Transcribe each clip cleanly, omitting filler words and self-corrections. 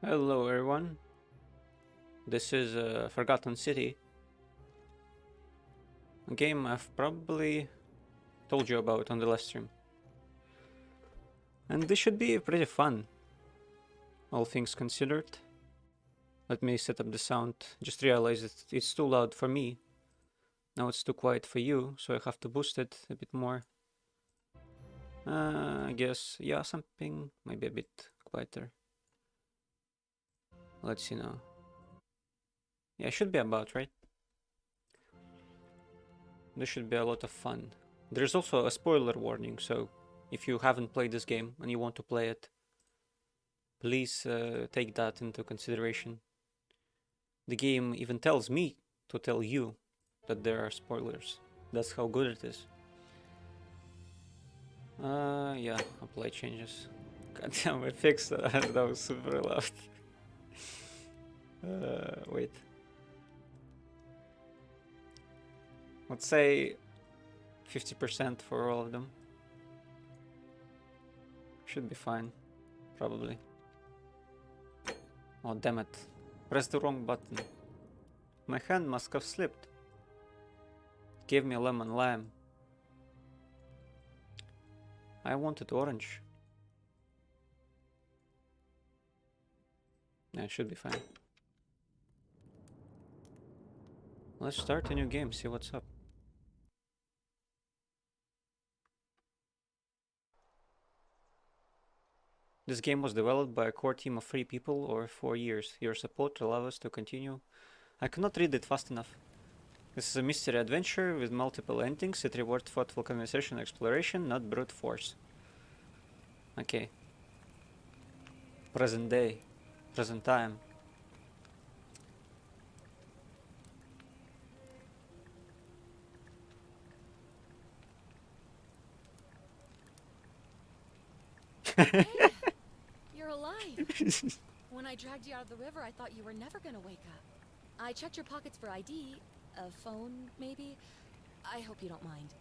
Hello everyone, this is Forgotten City, a game I've probably told you about on the last stream. And this should be pretty fun, all things considered. Let me set up the sound, just realized it's too loud for me. Now it's too quiet for you, so I have to boost it a bit more. I guess, yeah, something maybe a bit quieter. Let's see now. Yeah, it should be about, right? This should be a lot of fun. There's also a spoiler warning, so if you haven't played this game and you want to play it, please take that into consideration. The game even tells me to tell you that there are spoilers. That's how good it is. Yeah, apply changes. God damn, I fixed that. That was super loud. Wait. Let's say 50% for all of them. Should be fine, probably. Oh, damn it. Press the wrong button. My hand must have slipped. Gave me lemon lime. I wanted orange. Yeah, it should be fine. Let's start a new game, see what's up. This game was developed by a core team of 3 people over 4 years. Your support allows us to continue. I cannot read it fast enough. This is a mystery adventure with multiple endings. It rewards thoughtful conversation and exploration, not brute force. Okay. Present day. Present time. Hey, you're alive. When I dragged you out of the river, I thought you were never gonna wake up. I checked your pockets for ID, a phone, maybe. I hope you don't mind.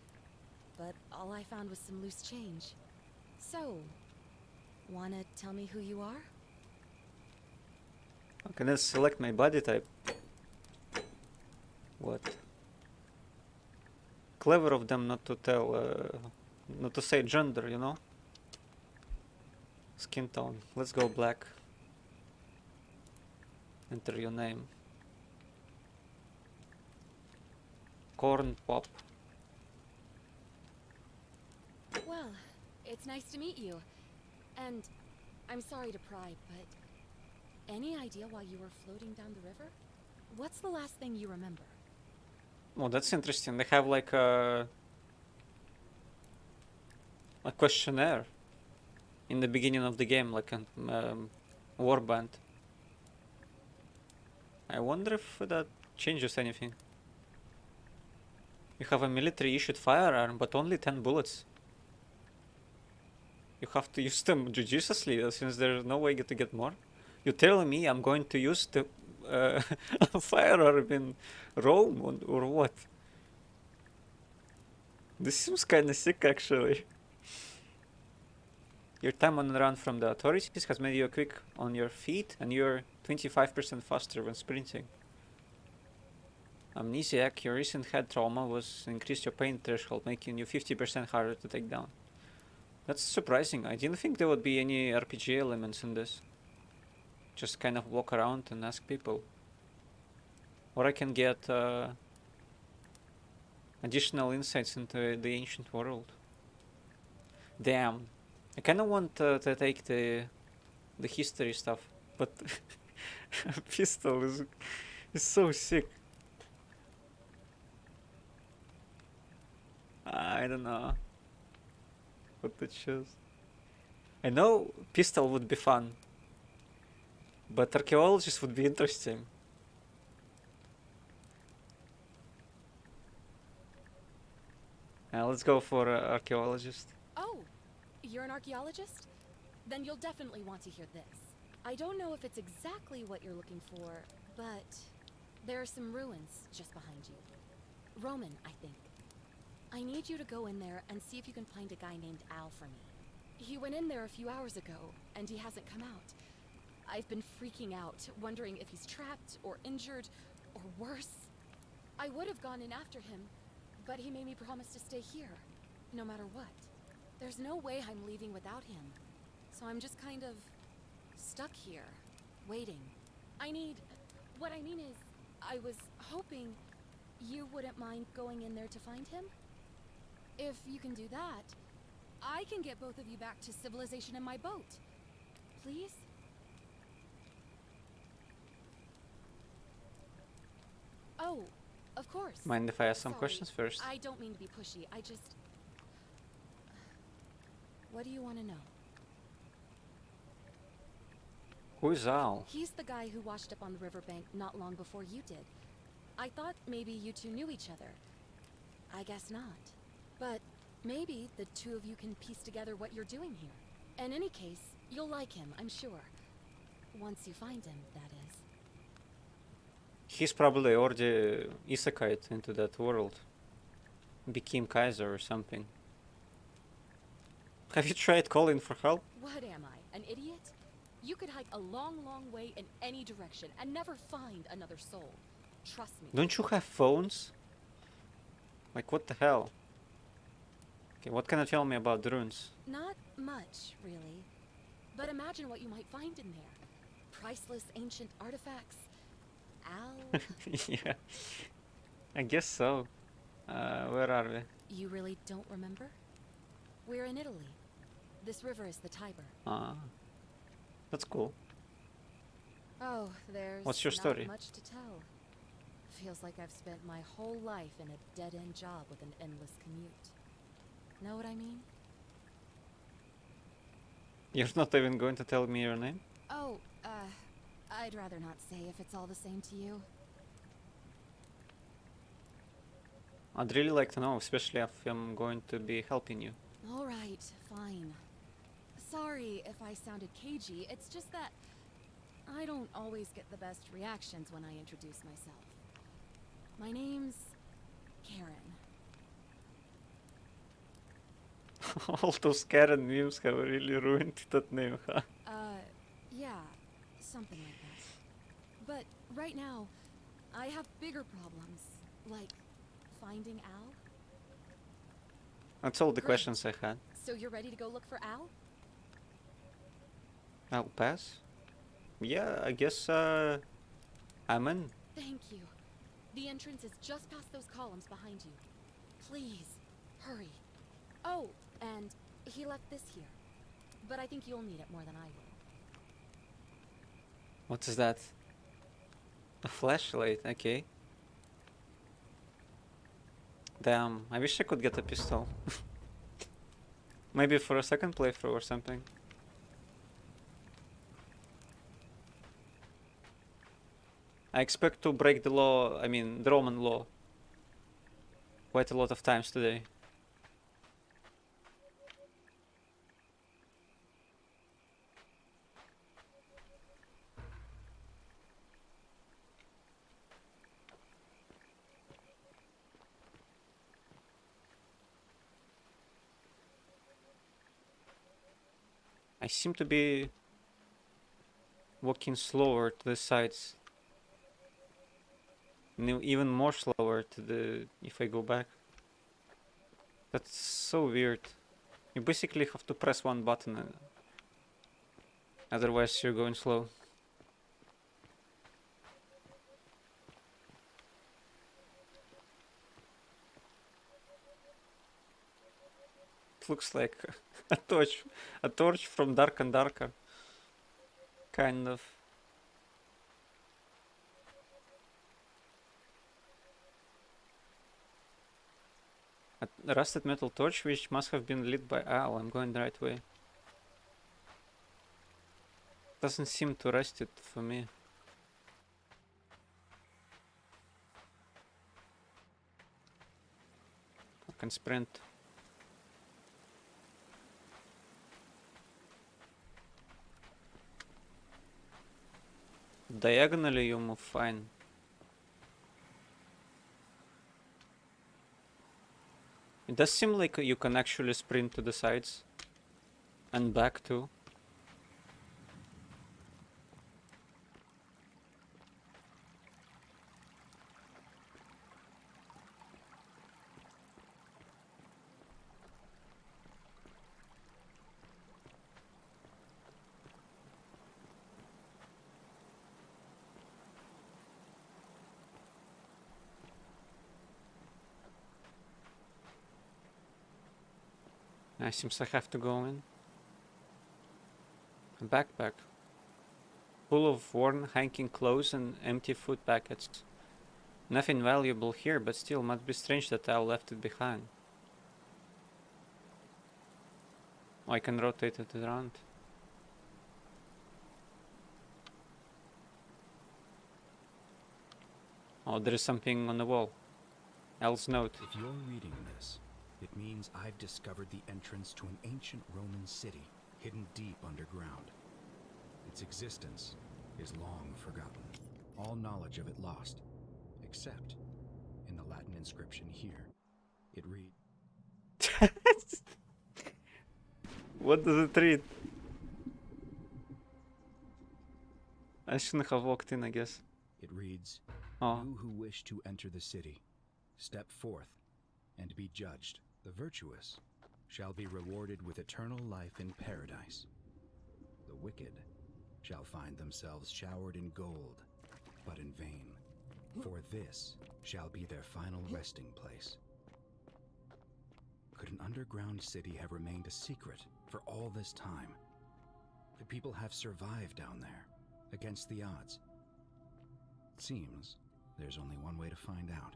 But all I found was some loose change. So, wanna tell me who you are? Okay, let's select my body type. What? Clever of them not to tell, not to say gender, you know? Skin tone. Let's go black. Enter your name. Corn pop. Well, it's nice to meet you. And I'm sorry to pry, but any idea why you were floating down the river? What's the last thing you remember? Oh, that's interesting. They have like a questionnaire in the beginning of the game, like a warband. I wonder if that changes anything. You have a military issued firearm, but only 10 bullets. You have to use them judiciously, since there's no way to get more. You're telling me I'm going to use the firearm in Rome or what? This seems kinda sick, actually. Your time on the run from the authorities has made you quick on your feet, and you're 25% faster when sprinting. Amnesiac, your recent head trauma was increased your pain threshold, making you 50% harder to take down. That's surprising. I didn't think there would be any RPG elements in this. Just kind of walk around and ask people. Or I can get additional insights into the ancient world. Damn. I kind of want to take the history stuff, but a pistol is so sick. I don't know what to choose. I know pistol would be fun, but archaeologist would be interesting. Let's go for archaeologist. Oh, you're an archaeologist? Then you'll definitely want to hear this. I don't know if it's exactly what you're looking for, but there are some ruins just behind you. Roman, I think. I need you to go in there and see if you can find a guy named Al for me. He went in there a few hours ago, and he hasn't come out. I've been freaking out, wondering if he's trapped or injured or worse. I would have gone in after him, but he made me promise to stay here, no matter what. There's no way I'm leaving without him, so I'm just kind of stuck here, waiting. What I mean is, I was hoping you wouldn't mind going in there to find him? If you can do that, I can get both of you back to civilization in my boat. Please? Oh, of course. Mind if I ask some Sorry, questions first? I don't mean to be pushy. What do you want to know? Who is Al? He's the guy who washed up on the riverbank not long before you did. I thought maybe you two knew each other. I guess not. But maybe the two of you can piece together what you're doing here. In any case, you'll like him, I'm sure. Once you find him, that is. He's probably already isekai'd into that world. Became Kaiser or something. Have you tried calling for help? What am I, an idiot? You could hike a long, long way in any direction and never find another soul. Trust me. Don't you have phones? Like, what the hell? Okay, what can you tell me about the runes? Not much, really. But imagine what you might find in there. Priceless ancient artifacts. Al. Yeah, I guess so. Where are we? You really don't remember? We're in Italy. This river is the Tiber. Ah, that's cool. Oh, there's What's your story? not much to tell. Feels like I've spent my whole life in a dead-end job with an endless commute. Know what I mean? You're not even going to tell me your name? Oh, I'd rather not say if it's all the same to you. I'd really like to know, especially if I'm going to be helping you. All right, fine. Sorry if I sounded cagey, it's just that I don't always get the best reactions when I introduce myself. My name's Karen. All those Karen memes have really ruined that name, huh? Yeah, something like that. But right now, I have bigger problems, like finding Al. That's all the Great. questions I had. So you're ready to go look for Al? I'll pass. Yeah, I guess, I'm in. Thank you. The entrance is just past those columns behind you. Please, hurry. Oh, and he left this here. But I think you'll need it more than I will. What is that? A flashlight, okay. Damn, I wish I could get a pistol. Maybe for a second playthrough or something. I expect to break the law, I mean the Roman law, quite a lot of times today. I seem to be walking slower to the sides. Even more slower to the if I go back. That's so weird. You basically have to press one button, otherwise you're going slow. It looks like a torch from Dark and Darker, kind of. A rusted metal torch which must have been lit by Al. I'm going the right way. Doesn't seem to rest it for me. I can sprint. Diagonally you move fine. It does seem like you can actually sprint to the sides and back too. Seems I have to go in. A backpack. Full of worn hanging clothes and empty food packets. Nothing valuable here, but still must be strange that I left it behind. I can rotate it around. Oh, there is something on the wall. Elle's note. If you're reading this, it means I've discovered the entrance to an ancient Roman city hidden deep underground. Its existence is long forgotten, all knowledge of it lost, except in the Latin inscription here. It reads... What does it read? I shouldn't have walked in, I guess. It reads, Oh. You who wish to enter the city, step forth and be judged. The virtuous shall be rewarded with eternal life in paradise. The wicked shall find themselves showered in gold, but in vain, for this shall be their final resting place. Could an underground city have remained a secret for all this time? Could people have survived down there, against the odds? It seems there's only one way to find out.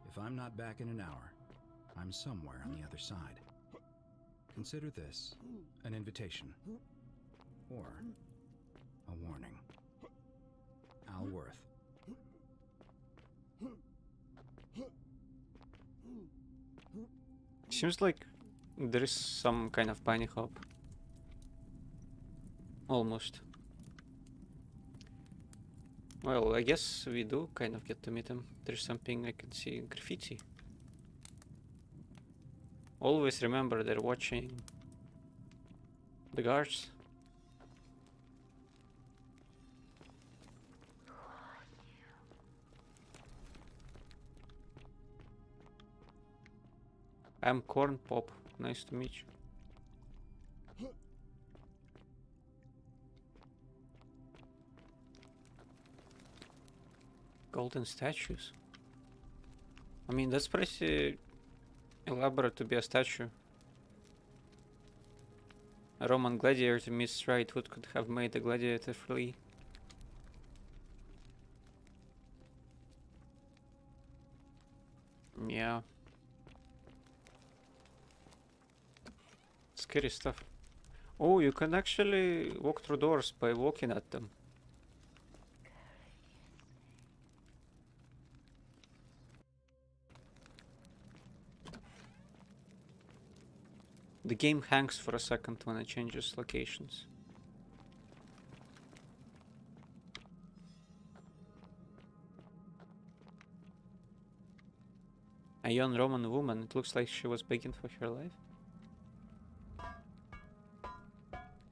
If I'm not back in an hour, I'm somewhere on the other side. Consider this an invitation, or a warning. Alworth. Seems like there is some kind of bunny hop. Almost. Well, I guess we do kind of get to meet him. There's something I can see. Graffiti. Always remember they're watching the guards. I'm Corn Pop. Nice to meet you. Golden statues. I mean, that's pretty elaborate to be a statue. A Roman gladiator meets right. What could have made a gladiator flee? Yeah. Scary stuff. Oh, you can actually walk through doors by walking at them. The game hangs for a second when it changes locations. A young Roman woman, it looks like she was begging for her life.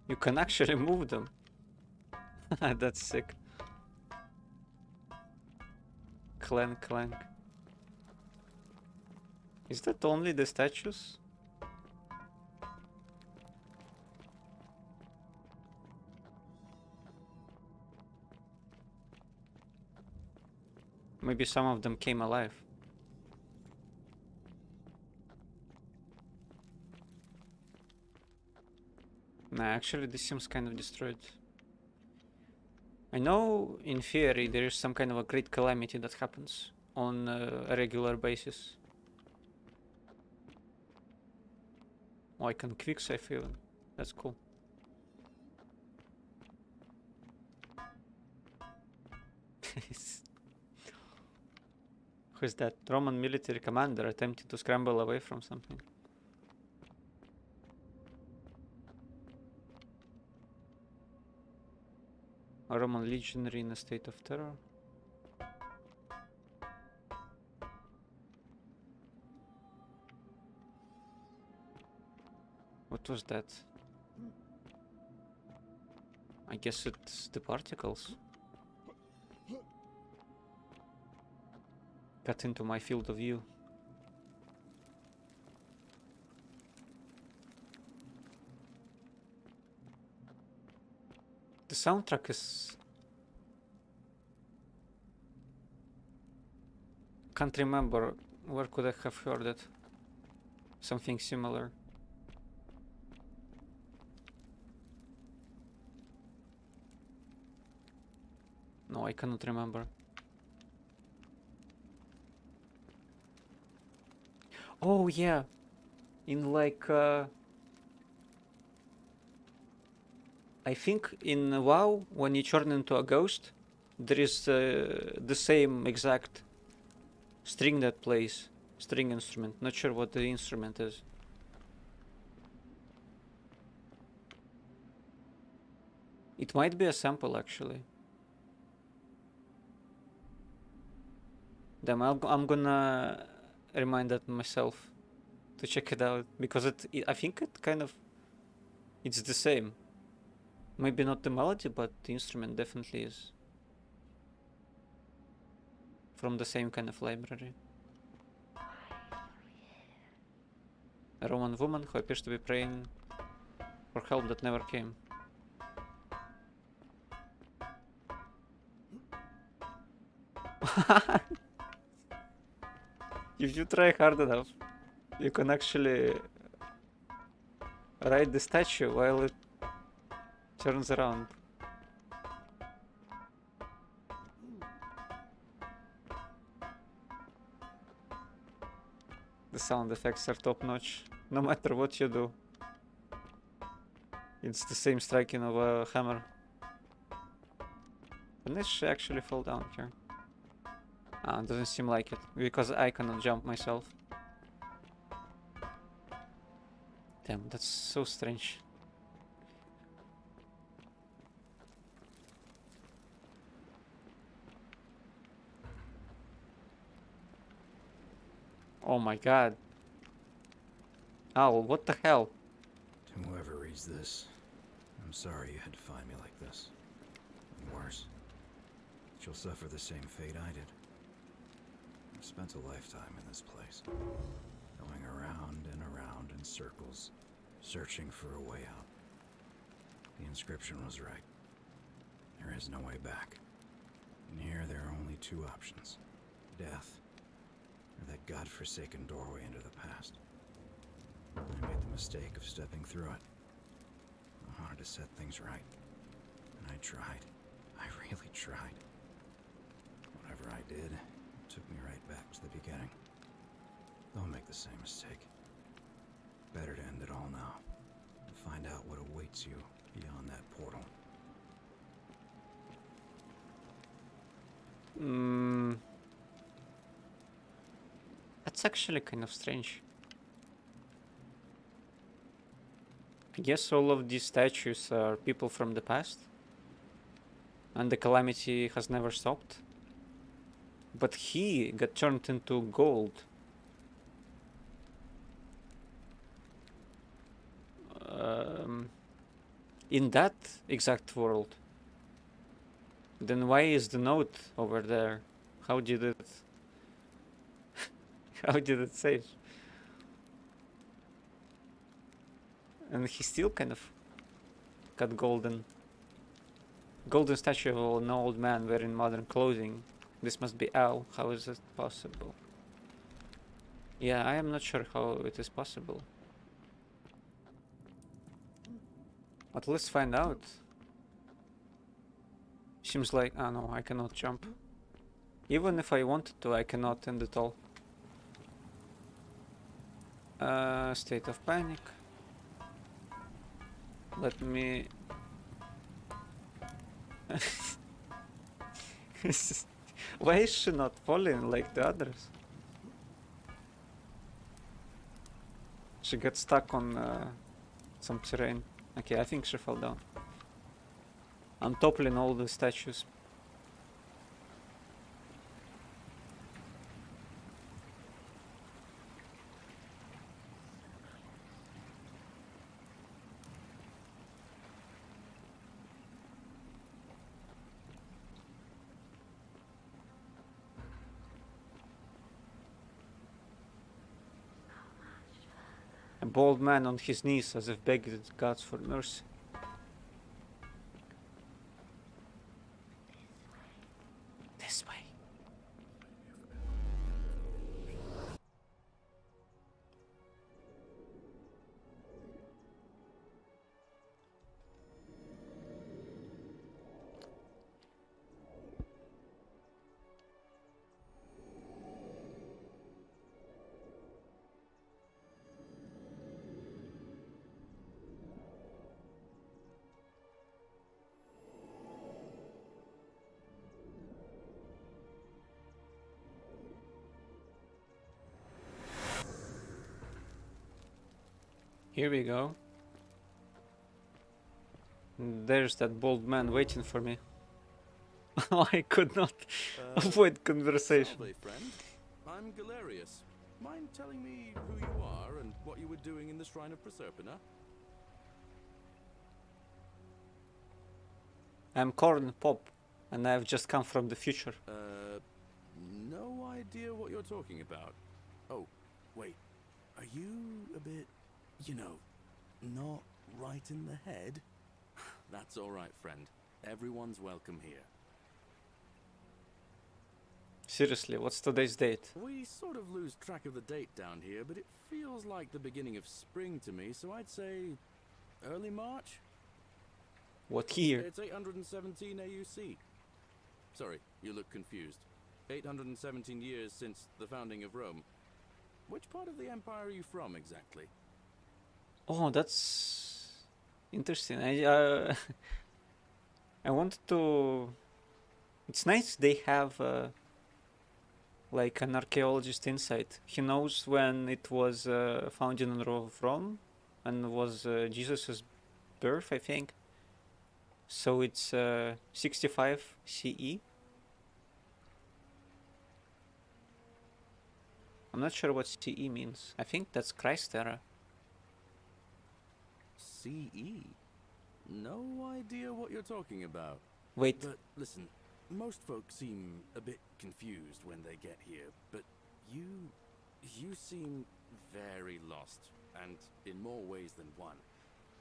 You can actually move them. That's sick. Clank, clank. Is that only the statues? Maybe some of them came alive. Nah, actually this seems kind of destroyed. I know in theory there is some kind of a great calamity that happens on a regular basis. Oh, I can quick save even. That's cool. Who is that? Roman military commander attempting to scramble away from something. A Roman legionary in a state of terror. What was that? I guess it's the particles. Got into my field of view. The soundtrack is... Can't remember where could I have heard it. Something similar. No, I cannot remember. Oh yeah, in like I think in WoW when you turn into a ghost, there is the same exact string that plays, string instrument. Not sure what the instrument is. It might be a sample actually. Damn, I'm gonna remind that myself to check it out because I think it kind of it's the same. Maybe not the melody, but the instrument definitely is from the same kind of library. A Roman woman who appears to be praying for help that never came. If you try hard enough, you can actually ride the statue while it turns around. The sound effects are top notch, no matter what you do. It's the same striking of a hammer. Can this actually fall down here? Ah, doesn't seem like it, because I cannot jump myself. Damn, that's so strange. Oh my god. Owl, what the hell? To whoever reads this, I'm sorry you had to find me like this. And worse, that you'll suffer the same fate I did. I've spent a lifetime in this place, going around and around in circles, searching for a way out. The inscription was right. There is no way back. And here there are only two options. Death, or that godforsaken doorway into the past. I made the mistake of stepping through it. I wanted to set things right. And I tried. I really tried. Whatever I did, it took me right back to the beginning. Don't make the same mistake. Better to end it all now. And find out what awaits you beyond that portal. That's actually kind of strange. I guess all of these statues are people from the past. And the calamity has never stopped. But he got turned into gold. In that exact world. Then why is the note over there? How did it... How did it save? And he still kind of got golden statue of an old man wearing modern clothing. This must be Al. How is it possible? Yeah, I am not sure how it is possible. But let's find out. Seems like... ah no, I cannot jump. Even if I wanted to, I cannot end it all. State of panic. Let me... Why is she not falling like the others? She got stuck on some terrain. Okay, I think she fell down. I'm toppling all the statues. A bald man on his knees as if begging gods for mercy. This way. Here we go. There's that bald man waiting for me. I could not avoid conversation. Salve, friend. I'm Galerius. Mind telling me who you are and what you were doing in the Shrine of Proserpina? I'm Corn Pop, and I've just come from the future. No idea what you're talking about. Oh, wait. Are you a bit, you know, not right in the head? That's all right, friend. Everyone's welcome here. Seriously, what's today's date? We sort of lose track of the date down here, but it feels like the beginning of spring to me, so I'd say early March? What year? It's 817 AUC. Sorry, you look confused. 817 years since the founding of Rome. Which part of the empire are you from exactly? Oh, that's interesting. I wanted to. It's nice they have like an archaeologist insight. He knows when it was founded of Rome, and was Jesus's birth, I think. So it's 65 CE. I'm not sure what CE means. I think that's Christ era. CE? No idea what you're talking about. Wait, But listen, most folks seem a bit confused when they get here, but you seem very lost, and in more ways than one.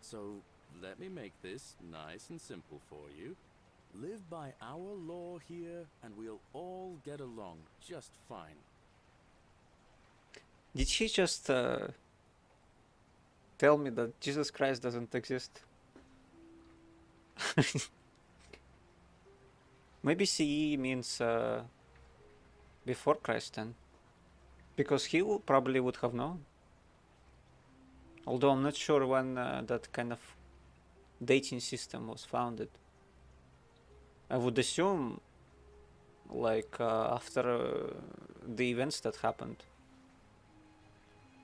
So let me make this nice and simple for you. Live by our law here, and we'll all get along just fine. did he just tell me that Jesus Christ doesn't exist? Maybe CE means before Christ then. Because he probably would have known. Although I'm not sure when that kind of dating system was founded. I would assume like after the events that happened.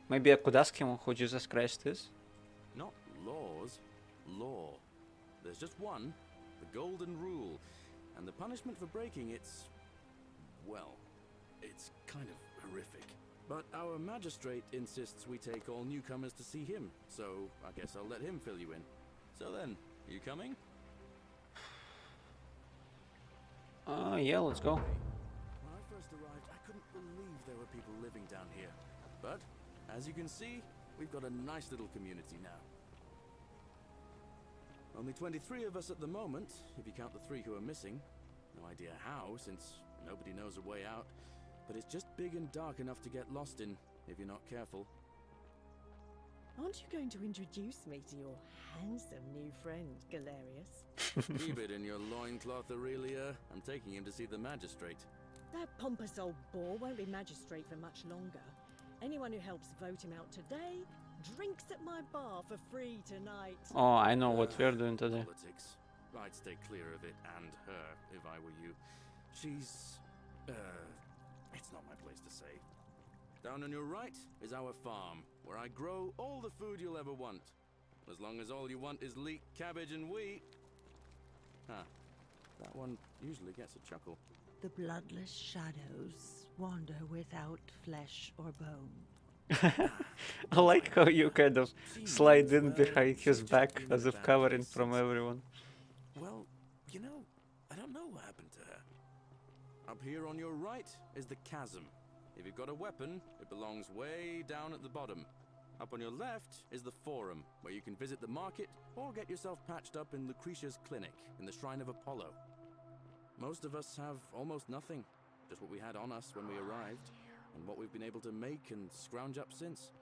Maybe I could ask him who Jesus Christ is. Not laws, law. There's just one, the golden rule, and the punishment for breaking it's, well, it's kind of horrific. But our magistrate insists we take all newcomers to see him, so I guess I'll let him fill you in. So then, you coming? Yeah, let's go. When I first arrived, I couldn't believe there were people living down here. But, as you can see, we've got a nice little community now. Only 23 of us at the moment, if you count the 3 who are missing. No idea how, since nobody knows a way out. But it's just big and dark enough to get lost in, if you're not careful. Aren't you going to introduce me to your handsome new friend, Galerius? Keep it in your loincloth, Aurelia. I'm taking him to see the magistrate. That pompous old bore won't be magistrate for much longer. Anyone who helps vote him out today drinks at my bar for free tonight. Oh, I know what we're doing today. Politics. I'd stay clear of it, and her, if I were you. She's... it's not my place to say. Down on your right is our farm, where I grow all the food you'll ever want. As long as all you want is leek, cabbage, and wheat. Huh. That one usually gets a chuckle. The bloodless shadows wander without flesh or bone. I like how you kind of slide in behind his back as if covering from everyone. Well, you know, I don't know what happened to her. Up here on your right is the chasm. If you've got a weapon, it belongs way down at the bottom. Up on your left is the forum, where you can visit the market or get yourself patched up in Lucretia's clinic in the Shrine of Apollo. Most of us have almost nothing, just what we had on us when we arrived, and what we've been able to make and scrounge up since.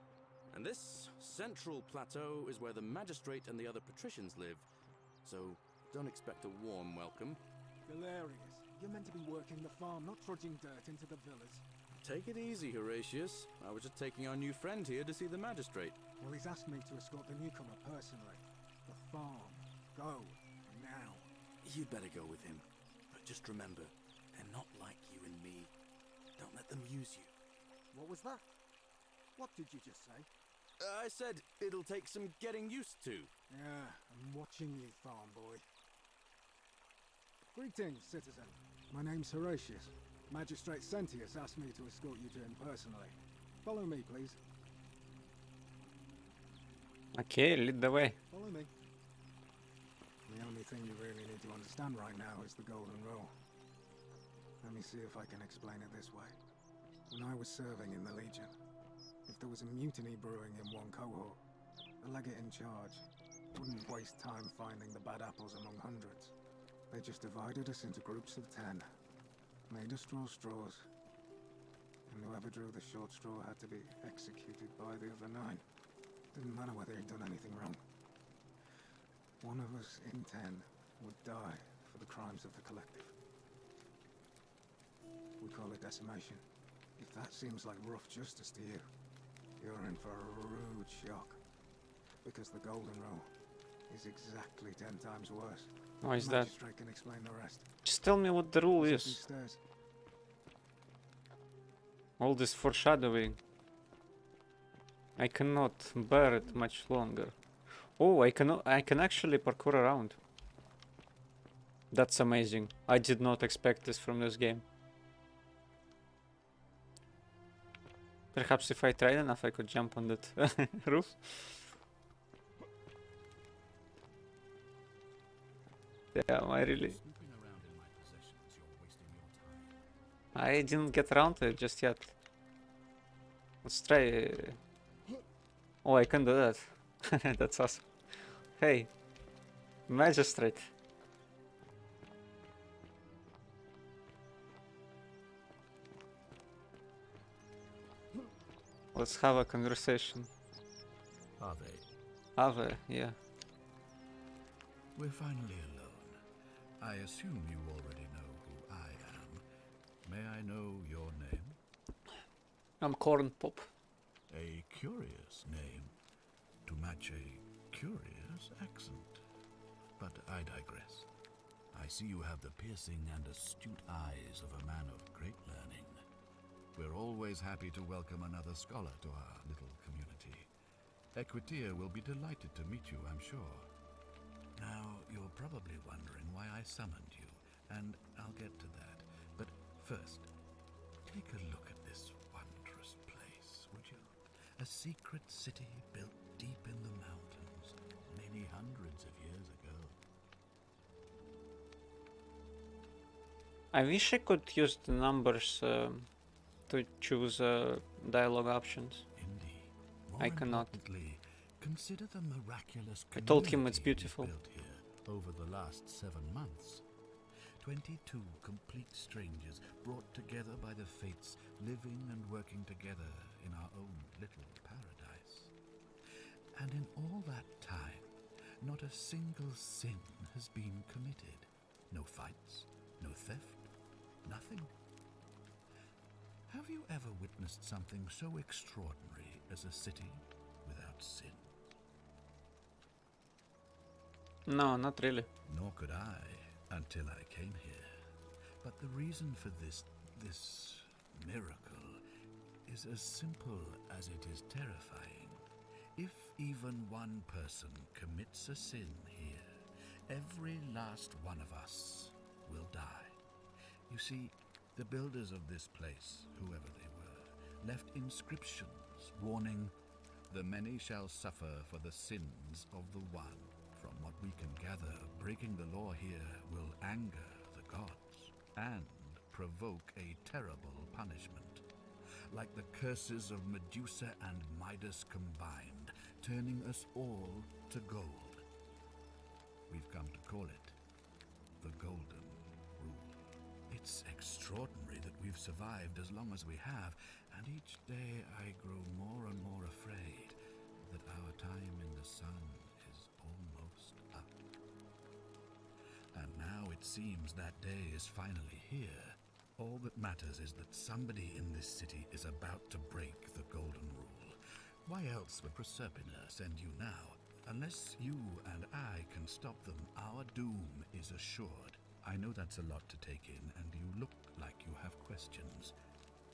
And this central plateau is where the magistrate and the other patricians live, so don't expect a warm welcome. Galerius, you're meant to be working the farm, not trudging dirt into the villas. Take it easy, Horatius. I was just taking our new friend here to see the magistrate. Well, he's asked me to escort the newcomer personally. The farm. Go. Now. You'd better go with him. But just remember, they're not like you and me. Don't let them use you. What was that? What did you just say? I said it'll take some getting used to. Yeah, I'm watching you, farm boy. Greetings, citizen. My name's Horatius. Magistrate Sentius asked me to escort you to him personally. Follow me, please. Okay, lead the way. Follow me. The only thing you really need to understand right now is the Golden Rule. Let me see if I can explain it this way. When I was serving in the Legion, if there was a mutiny brewing in one cohort, the legate in charge wouldn't waste time finding the bad apples among hundreds. They just divided us into groups of 10, made us draw straws, and whoever drew the short straw had to be executed by the other 9. Didn't matter whether he'd done anything wrong. One of us in 10 would die for the crimes of the collective. We call it decimation. If that seems like rough justice to you, you're in for a rude shock. Because the Golden Rule is exactly 10 times worse. Why is The that? magistrate can explain the rest. Just tell me what the rule It's up these is. stairs. All this foreshadowing. I cannot bear it much longer. Oh, I can actually parkour around. That's amazing. I did not expect this from this game. Perhaps if I tried enough I could jump on that roof. Damn, I really... Snooping around in my possessions, you're wasting your time. I didn't get around to it just yet. Let's try... Oh, I can do that. That's awesome. Hey, magistrate. Let's have a conversation. Are they? Ave, yeah. We're finally alone. I assume you already know who I am. May I know your name? I'm Corn Pop. A curious name to match a curious accent. But I digress. I see you have the piercing and astute eyes of a man of great learning. We're always happy to welcome another scholar to our little community. Equitia will be delighted to meet you, I'm sure. Now, you're probably wondering why I summoned you, and I'll get to that. But first, take a look at this wondrous place, would you? A secret city built deep in the mountains, many hundreds of years ago. I wish I could use the numbers to choose dialogue options. Indeed. I cannot. Importantly, consider the miraculous I told him it's community beautiful. we've built here over the last 7 months. 22 complete strangers brought together by the fates, living and working together in our own little paradise. And in all that time, not a single sin has been committed. No fights, no theft, nothing. Have you ever witnessed something so extraordinary as a city without sin? No, not really. Nor could I until I came here. But the reason for this miracle is as simple as it is terrifying. If even one person commits a sin here, every last one of us will die. You see, the builders of this place, whoever they were, left inscriptions warning, "The many shall suffer for the sins of the one." From what we can gather, breaking the law here will anger the gods and provoke a terrible punishment. Like the curses of Medusa and Midas combined, turning us all to gold. We've come to call it the Golden Rule. It's extraordinary that we've survived as long as we have, and each day I grow more and more afraid that our time in the sun is almost up. And now it seems that day is finally here. All that matters is that somebody in this city is about to break the Golden Rule. Why else would Proserpina send you now? Unless you and I can stop them, our doom is assured. I know that's a lot to take in, and you look like you have questions.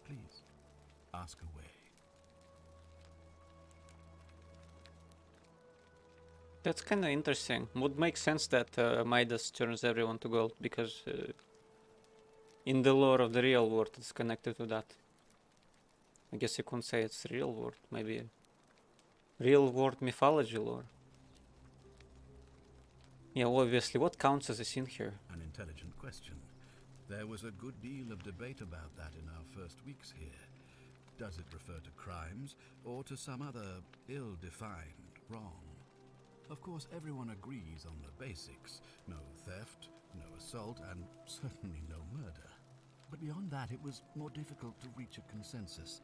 Please, ask away. That's kind of interesting. Would make sense that Midas turns everyone to gold because in the lore of the real world it's connected to that. I guess you couldn't say it's real world, maybe real world mythology lore. Yeah, obviously, what counts as a sin here? An intelligent question. There was a good deal of debate about that in our first weeks here. Does it refer to crimes or to some other ill-defined wrong? Of course, everyone agrees on the basics. No theft, no assault, and certainly no murder. But beyond that, it was more difficult to reach a consensus.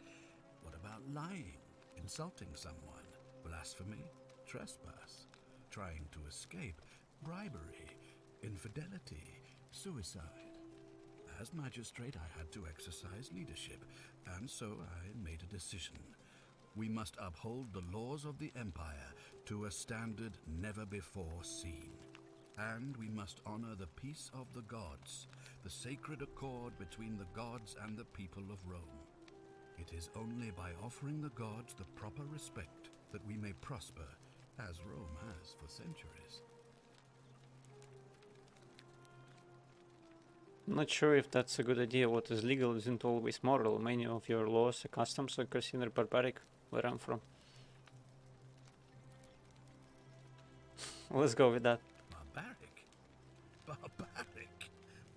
What about lying, insulting someone, blasphemy, trespass, trying to escape, bribery, infidelity, suicide? As magistrate, I had to exercise leadership, and so I made a decision. We must uphold the laws of the Empire to a standard never before seen. And we must honor the peace of the gods, the sacred accord between the gods and the people of Rome. It is only by offering the gods the proper respect that we may prosper, as Rome has for centuries. I'm not sure if that's a good idea. What is legal isn't always moral. Many of your laws and customs are considered barbaric, where I'm from. Let's go with that. Barbaric? Barbaric?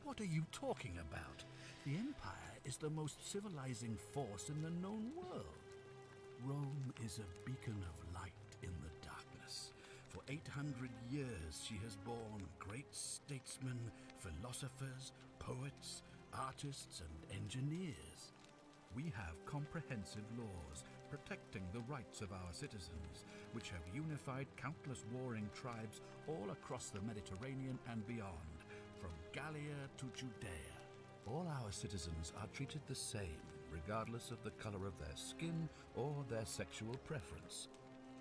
What are you talking about? The Empire is the most civilizing force in the known world. Rome is a beacon of light in the darkness. For 800 years she has borne great statesmen, philosophers, poets, artists, and engineers. We have comprehensive laws protecting the rights of our citizens, which have unified countless warring tribes all across the Mediterranean and beyond, from Gallia to Judea. All our citizens are treated the same, regardless of the color of their skin or their sexual preference.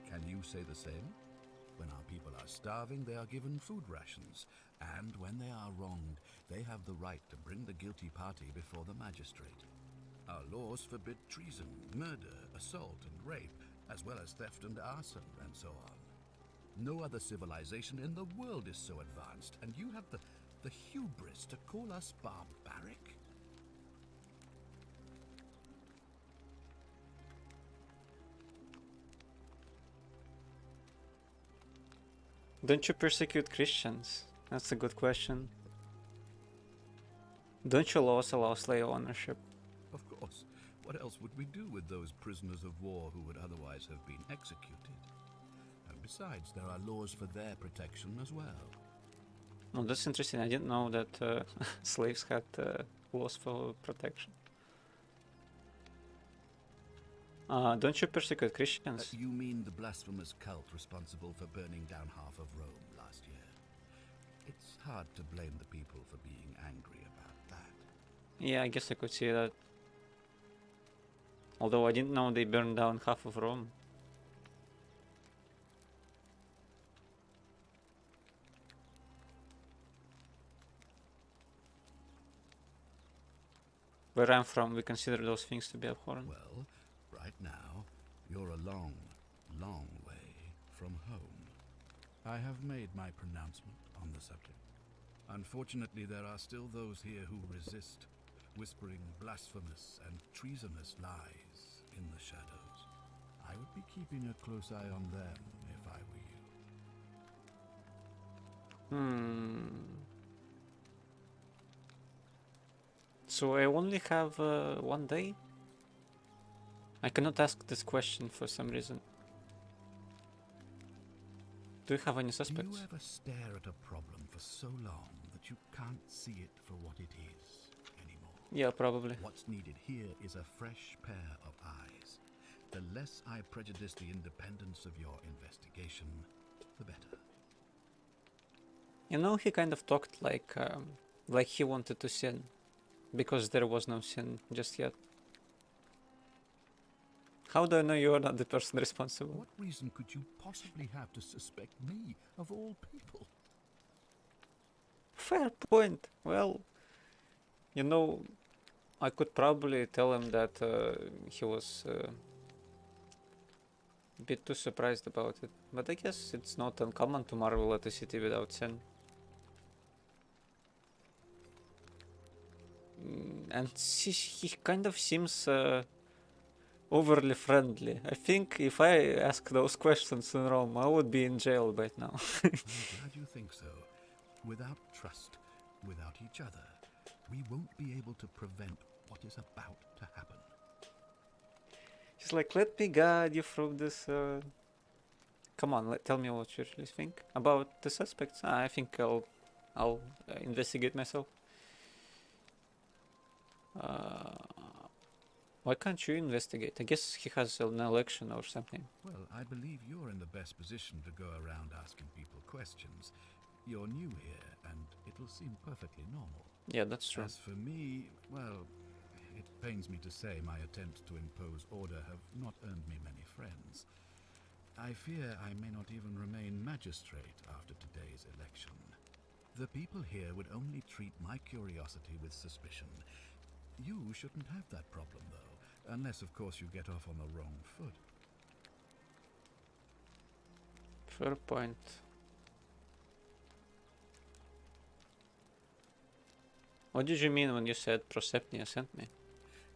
Can you say the same? When our people are starving, they are given food rations, and when they are wronged, they have the right to bring the guilty party before the magistrate. Our laws forbid treason, murder, assault, and rape, as well as theft and arson, and so on. No other civilization in the world is so advanced, and you have the hubris to call us barbaric? Don't you persecute Christians? That's a good question. Don't your laws allow slave ownership? Of course. What else would we do with those prisoners of war who would otherwise have been executed? And besides, there are laws for their protection as well. Oh, that's interesting. I didn't know that slaves had laws for protection. Don't you persecute Christians? You mean the blasphemous cult responsible for burning down half of Rome last year? It's hard to blame the people for being angry about that. Yeah, I guess I could see that. Although I didn't know they burned down half of Rome. Where I'm from, we consider those things to be abhorrent. Well, right now, you're a long, long way from home. I have made my pronouncement on the subject. Unfortunately, there are still those here who resist, whispering blasphemous and treasonous lies in the shadows. I would be keeping a close eye on them if I were you. So I only have 1 day? I cannot ask this question for some reason. Do you have any Do suspects? you ever stare at a problem for so long that you can't see it for what it is anymore? Yeah, probably. What's needed here is a fresh pair of eyes. The less I prejudice the independence of your investigation, the better. You know, he kind of talked like he wanted to sin, because there was no sin just yet. How do I know you are not the person responsible? What reason could you possibly have to suspect me, of all people? Fair point. Well, you know, I could probably tell him that he was A bit too surprised about it, but I guess it's not uncommon to marvel at a city without sin. And he kind of seems overly friendly. I think if I ask those questions in Rome, I would be in jail right now. I'm glad you think so. Without trust, without each other, we won't be able to prevent what is about to happen. He's like, let me guide you through this. Come on, tell me what you really think about the suspects. I think I'll investigate myself. Why can't you investigate? I guess he has an election or something. Well, I believe you're in the best position to go around asking people questions. You're new here, and it'll seem perfectly normal. Yeah, that's true. As for me, well, it pains me to say my attempts to impose order have not earned me many friends. I fear I may not even remain magistrate after today's election. The people here would only treat my curiosity with suspicion. You shouldn't have that problem, though, unless, of course, you get off on the wrong foot. Fair point. What did you mean when you said Prosepnia sent me?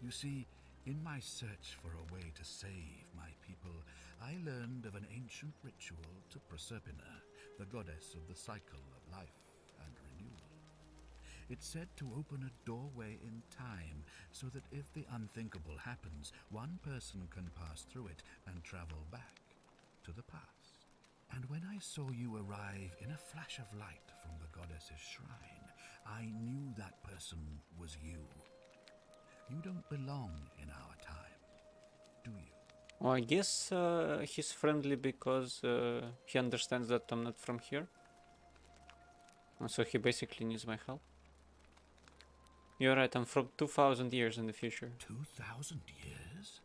You see, in my search for a way to save my people, I learned of an ancient ritual to Proserpina, the goddess of the cycle of life and renewal. It's said to open a doorway in time, so that if the unthinkable happens, one person can pass through it and travel back to the past. And when I saw you arrive in a flash of light from the goddess's shrine, I knew that person was you. You don't belong in our time, do you? Well, I guess he's friendly because he understands that I'm not from here. And so he basically needs my help. You're right, I'm from 2000 years in the future. 2,000 years?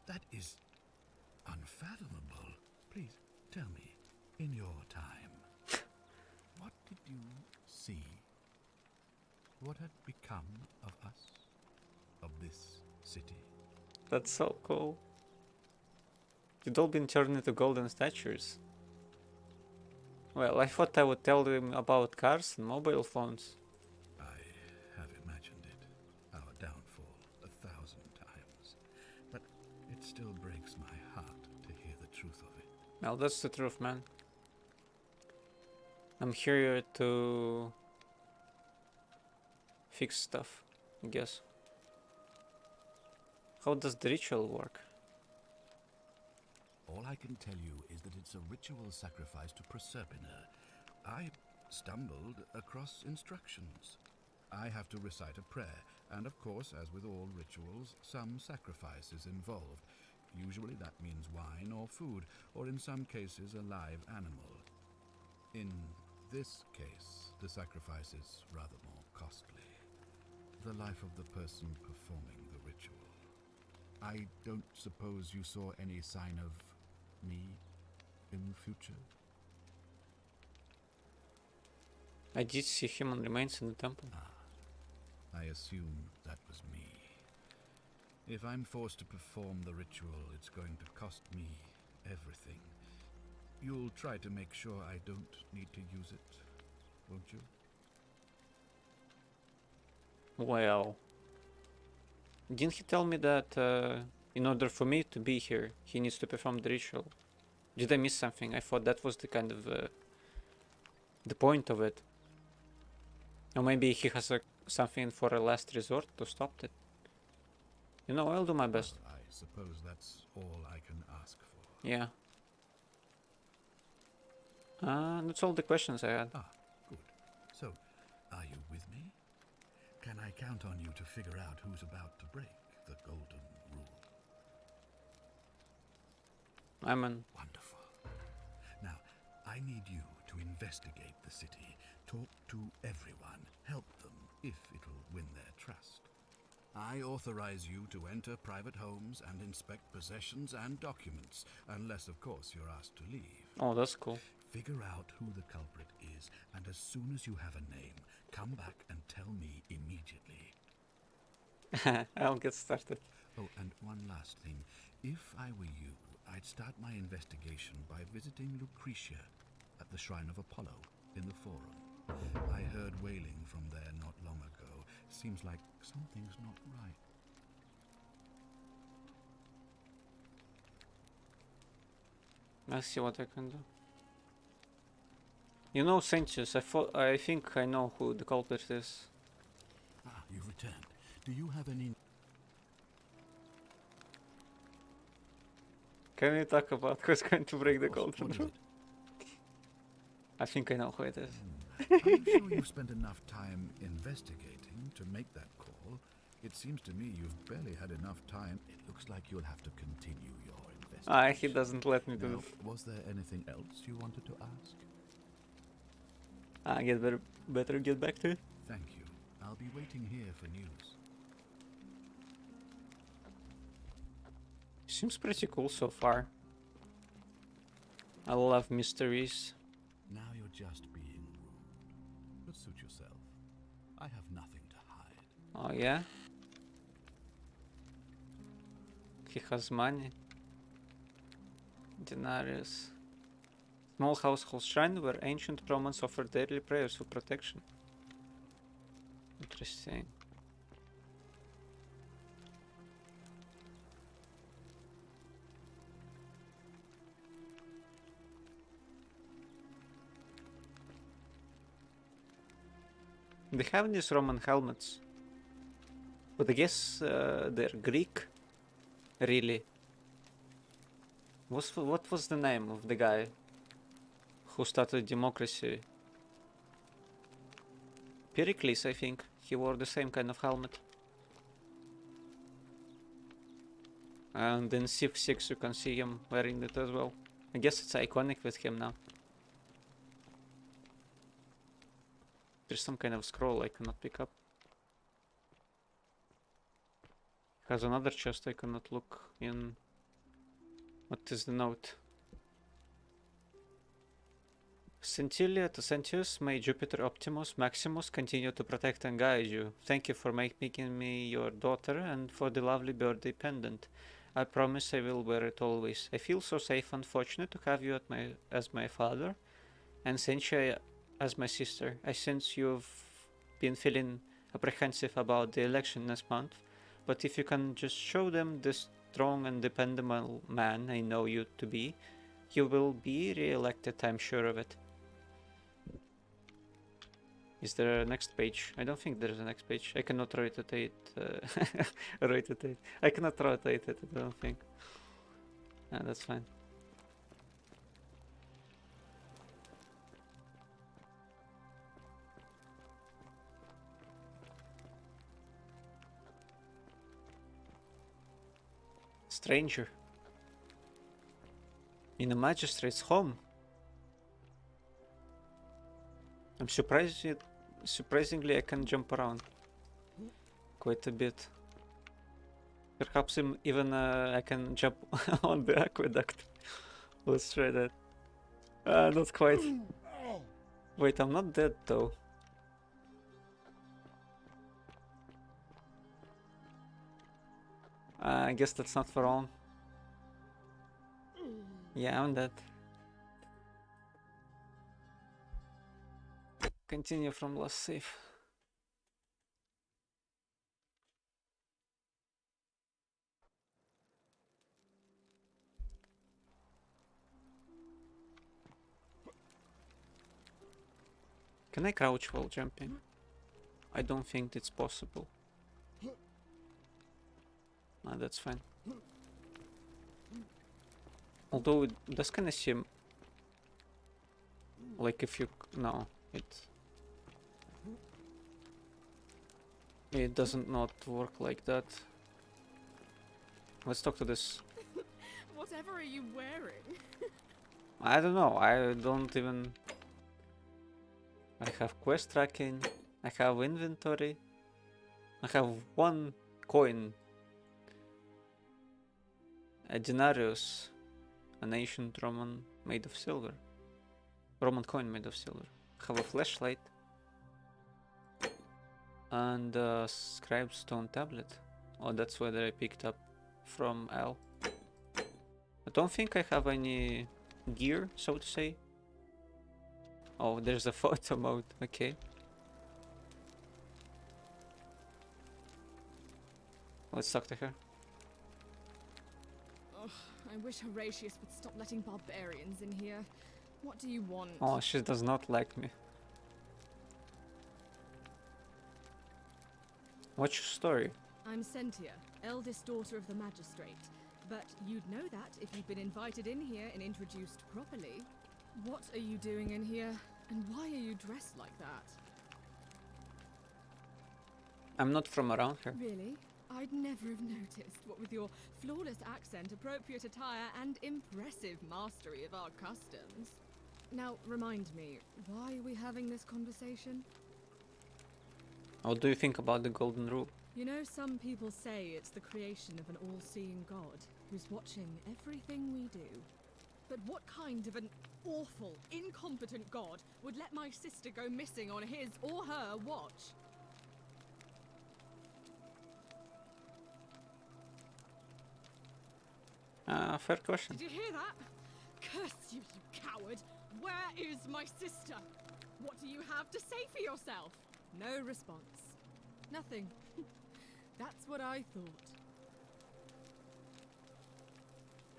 That is unfathomable. Please, tell me, in your time, what did you see? What had become of us? Of this city? That's so cool. You'd all been turned into golden statues. Well, I thought I would tell them about cars and mobile phones. I have imagined it, our downfall, 1,000 times. But it still breaks my heart to hear the truth of it. Well, that's the truth, man. I'm here to fix stuff, I guess. How does the ritual work? All I can tell you is that it's a ritual sacrifice to Proserpina. I stumbled across instructions. I have to recite a prayer, and of course, as with all rituals, some sacrifice is involved. Usually that means wine or food, or in some cases a live animal. In this case, the sacrifice is rather more costly. The life of the person performing the ritual. I don't suppose you saw any sign of me in the future? I did see human remains in the temple. I assume that was me. If I'm forced to perform the ritual, it's going to cost me everything. You'll try to make sure I don't need to use it, won't you? Well, didn't he tell me that in order for me to be here, he needs to perform the ritual? Did I miss something? I thought that was the kind of the point of it. Or maybe he has something for a last resort to stop it. You know, I'll do my best. Well, I suppose that's all I can ask for. Yeah. That's all the questions I had. Good. So, are you with me? Can I count on you to figure out who's about to break the golden rule? I'm in. Wonderful. Now, I need you to investigate the city, talk to everyone, help them if it'll win their trust. I authorize you to enter private homes and inspect possessions and documents, unless, of course, you're asked to leave. Oh, that's cool. Figure out who the culprit is, and as soon as you have a name, come back and tell me immediately. I'll get started. Oh, and one last thing. If I were you, I'd start my investigation by visiting Lucretia at the Shrine of Apollo in the Forum. I heard wailing from there not long ago. Seems like something's not right. Let's see what I can do. You know, Sentius, I think I know who the culprit is. Ah, you've returned. Do you have any... Can we talk about who's going to break the Of course, golden what is rule? it? I think I know who it is. I'm sure you've spent enough time investigating to make that call. It seems to me you've barely had enough time. It looks like you'll have to continue your investigation. He doesn't let me do Now, it. was there anything else you wanted to ask? Better get back to it. Thank you. I'll be waiting here for news. Seems pretty cool so far. I love mysteries. Now you're just being rude. But suit yourself. I have nothing to hide. Oh yeah? He has money. Denarius. Small household shrine where ancient Romans offered daily prayers for protection. Interesting. They have these Roman helmets, but I guess they're Greek. Really. What was the name of the guy who started democracy? Pericles, I think. He wore the same kind of helmet. And in Civ 6 you can see him wearing it as well. I guess it's iconic with him now. There's some kind of scroll I cannot pick up. Has another chest I cannot look in. What is the note? Scintilla to Sentius, may Jupiter Optimus Maximus continue to protect and guide you. Thank you for making me your daughter and for the lovely birthday pendant. I promise I will wear it always. I feel so safe and fortunate to have you as my father and Sentia as my sister. I sense you've been feeling apprehensive about the election next month, but if you can just show them the strong and dependable man I know you to be, you will be re-elected, I'm sure of it. Is there a next page? I don't think there is a next page. I cannot rotate rotate. I cannot rotate it, I don't think. That's fine. Stranger. In a magistrate's home. I'm surprisingly I can jump around quite a bit. Perhaps even I can jump on the aqueduct. Let's try that. Not quite. Wait, I'm not dead though. I guess that's not for long. Yeah, I'm dead. Continue from last save. Can I crouch while jumping? I don't think it's possible. No, that's fine. Although it does kind of seem like if you... No, it doesn't not work like that. Let's talk to this. Whatever are you wearing? I don't know, I don't even... I have quest tracking, I have inventory, I have 1 coin. A denarius, an ancient Roman made of silver. Roman coin made of silver. I have a flashlight. And a scribe stone tablet. Oh, that's whether I picked up from Al. I don't think I have any gear, so to say. Oh, there's a photo mode. Okay. Let's talk to her. Ugh, I wish Horatius would stop letting barbarians in here. What do you want? Oh, she does not like me. What's your story? I'm Sentia, eldest daughter of the magistrate. But you'd know that if you'd been invited in here and introduced properly. What are you doing in here? And why are you dressed like that? I'm not from around here. Really? I'd never have noticed, what with your flawless accent, appropriate attire, and impressive mastery of our customs. Now, remind me, why are we having this conversation? What do you think about the Golden Rule? You know, some people say it's the creation of an all-seeing god who's watching everything we do. But what kind of an awful, incompetent god would let my sister go missing on his or her watch? Fair question. Did you hear that? Curse you, you coward! Where is my sister? What do you have to say for yourself? No response. Nothing. That's what I thought.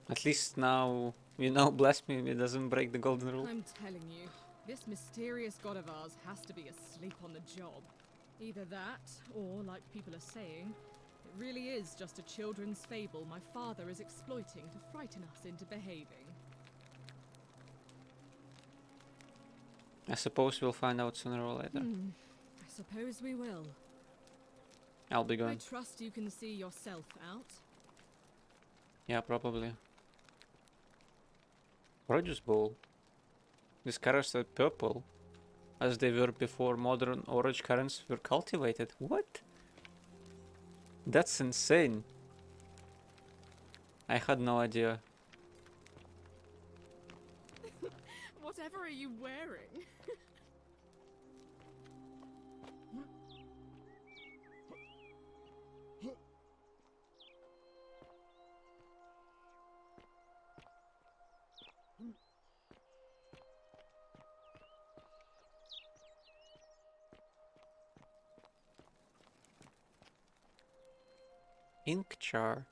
At least now, you know, blasphemy doesn't break the Golden Rule. I'm telling you, this mysterious god of ours has to be asleep on the job. Either that, or, like people are saying, it really is just a children's fable my father is exploiting to frighten us into behaving. I suppose we'll find out sooner or later. I suppose we will. I'll be I going. trust you can see yourself out. Yeah, probably. Produce bowl. These carrots are purple, as they were before modern orange currants were cultivated. What? That's insane. I had no idea. Whatever are you wearing? Ink jar.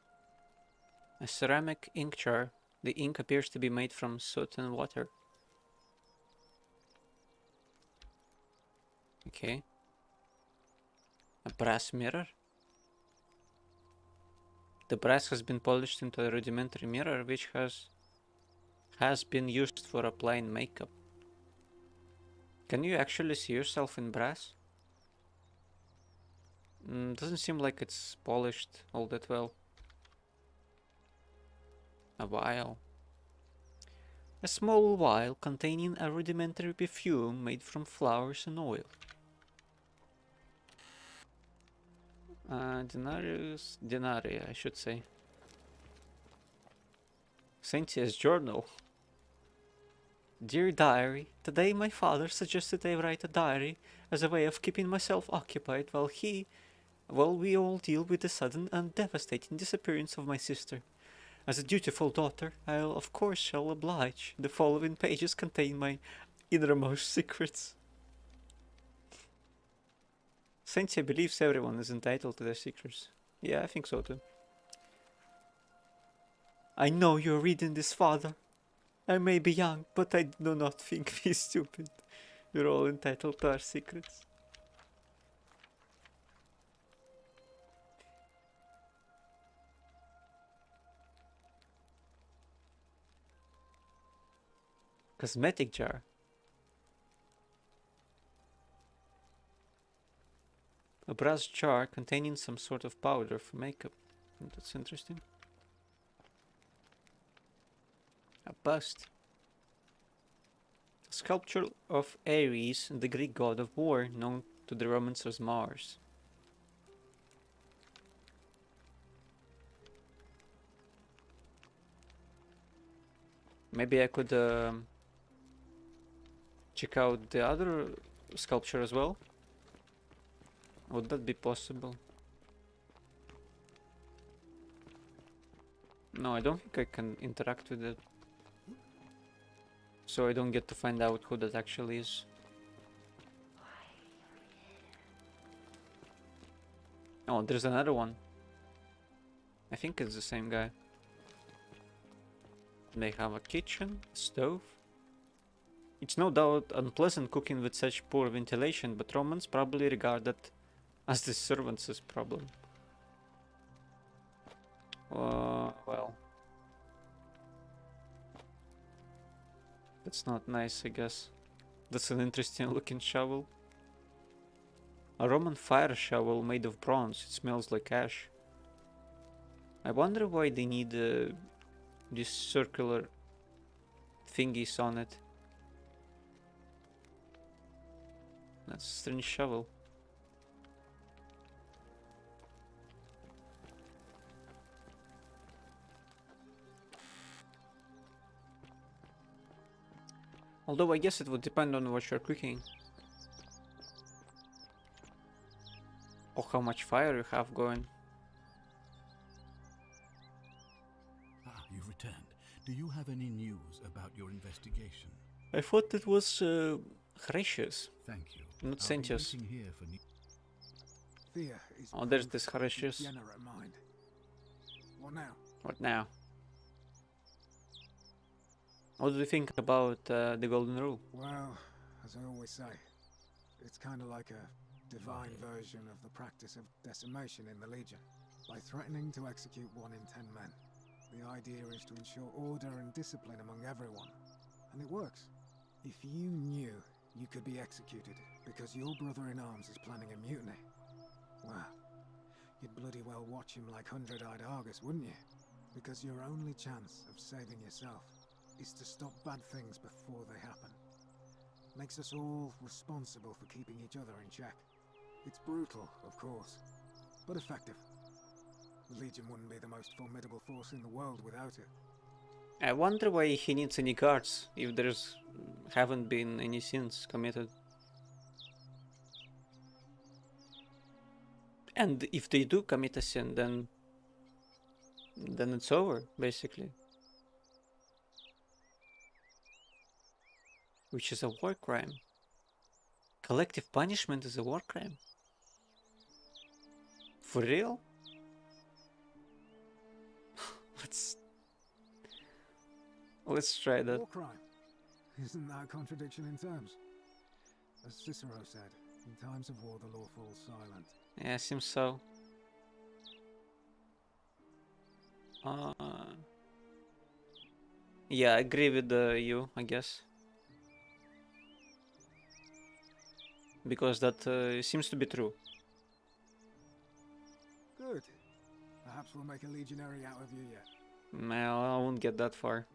A ceramic ink jar. The ink appears to be made from soot and water. Okay. A brass mirror. The brass has been polished into a rudimentary mirror which has been used for applying makeup. Can you actually see yourself in brass? Doesn't seem like it's polished all that well. A vial. A small vial containing a rudimentary perfume made from flowers and oil. Denarii, I should say. Cynthia's journal. Dear diary, today my father suggested I write a diary as a way of keeping myself occupied while we all deal with the sudden and devastating disappearance of my sister. As a dutiful daughter, I'll of course shall oblige. The following pages contain my innermost secrets. Cynthia believes everyone is entitled to their secrets. Yeah, I think so too. I know you're reading this, father. I may be young, but I do not think we stupid. We're all entitled to our secrets. Cosmetic jar. A brass jar containing some sort of powder for makeup. That's interesting. A bust. A sculpture of Ares, the Greek god of war, known to the Romans as Mars. Maybe I could check out the other sculpture as well. Would that be possible? No, I don't think I can interact with it. So I don't get to find out who that actually is. Oh, there's another one. I think it's the same guy. They have a kitchen, stove. It's no doubt unpleasant cooking with such poor ventilation, but Romans probably regard that as the servants' problem. Well. That's not nice, I guess. That's an interesting looking shovel. A Roman fire shovel made of bronze. It smells like ash. I wonder why they need these circular thingies on it. That's a strange shovel. Although I guess it would depend on what you're cooking. Or how much fire you have going. Ah, you've returned. Do you have any news about your investigation? I thought it was Horatius, Thank you. not I'll be Sentius. waiting here for Fear is Oh, there's proof this of a Horatius. degenerate mind. What now? What now? What do you think about the Golden Rule? Well, as I always say, it's kind of like a divine version of the practice of decimation in the Legion. By threatening to execute 1 in 10 men, the idea is to ensure order and discipline among everyone. And it works. If you knew you could be executed because your brother-in-arms is planning a mutiny, well, you'd bloody well watch him like 100-eyed Argus, wouldn't you? Because your only chance of saving yourself is to stop bad things before they happen. Makes us all responsible for keeping each other in check. It's brutal, of course, but effective. The Legion wouldn't be the most formidable force in the world without it. I wonder why he needs any guards if there's haven't been any sins committed. And if they do commit a sin, then it's over, basically. Which is a war crime. Collective punishment is a war crime. For real? Let's try that. War crime. Isn't that a contradiction in terms? As Cicero said, in times of war the law falls silent. Yeah, seems so. Yeah, I agree with you, I guess. Because that seems to be true. Good. Perhaps we'll make a legionary out of you yet. Well, I won't get that far.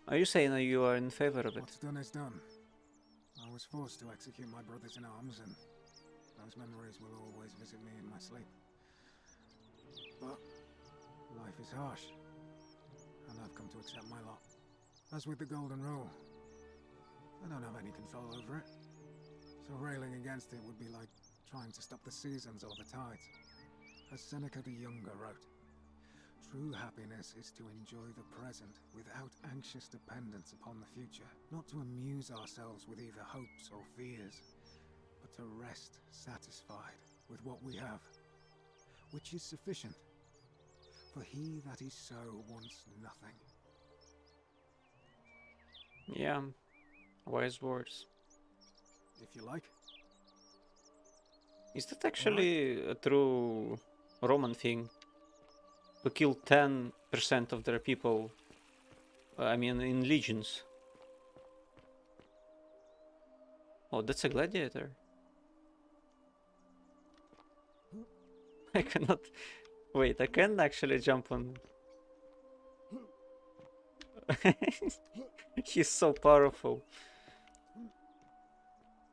Are you saying that you are in favor of it? What's done is done. I was forced to execute my brothers in arms, and those memories will always visit me in my sleep. But life is harsh, and I've come to accept my lot. As with the Golden Rule, I don't have any control over it, so railing against it would be like trying to stop the seasons or the tides. As Seneca the Younger wrote, true happiness is to enjoy the present without anxious dependence upon the future, not to amuse ourselves with either hopes or fears, but to rest satisfied with what we have, which is sufficient. For he that is so wants nothing. Yeah, wise words. If you like. Is that actually a true Roman thing? To kill 10% of their people, I mean, in legions. Oh, that's a gladiator. I cannot... Wait, I can actually jump on... He's so powerful.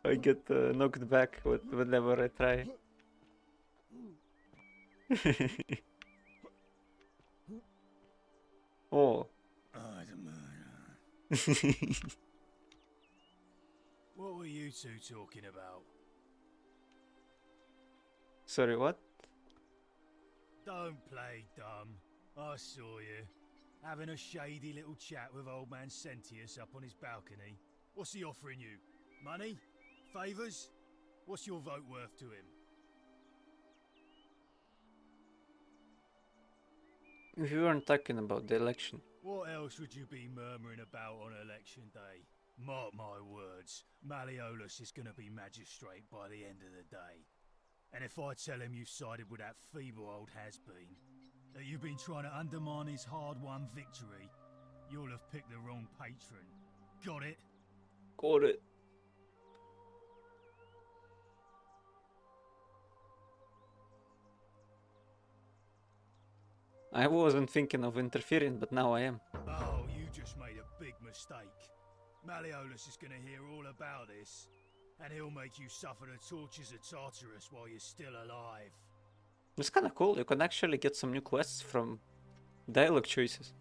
I get knocked back whenever I try. Oh. What were you two talking about? Sorry, what? Don't play dumb. I saw you. Having a shady little chat with old man Sentius up on his balcony. What's he offering you? Money? Favours? What's your vote worth to him? If you weren't talking about the election. What else would you be murmuring about on election day? Mark my words, Malleolus is going to be magistrate by the end of the day. And if I tell him you've sided with that feeble old has-been, that you've been trying to undermine his hard-won victory, you'll have picked the wrong patron. Got it? Got it. I wasn't thinking of interfering, but now I am. Oh, you just made a big mistake. Malleolus is going to hear all about this, and he'll make you suffer the tortures of Tartarus while you're still alive. It's kind of cool. You can actually get some new quests from dialogue choices.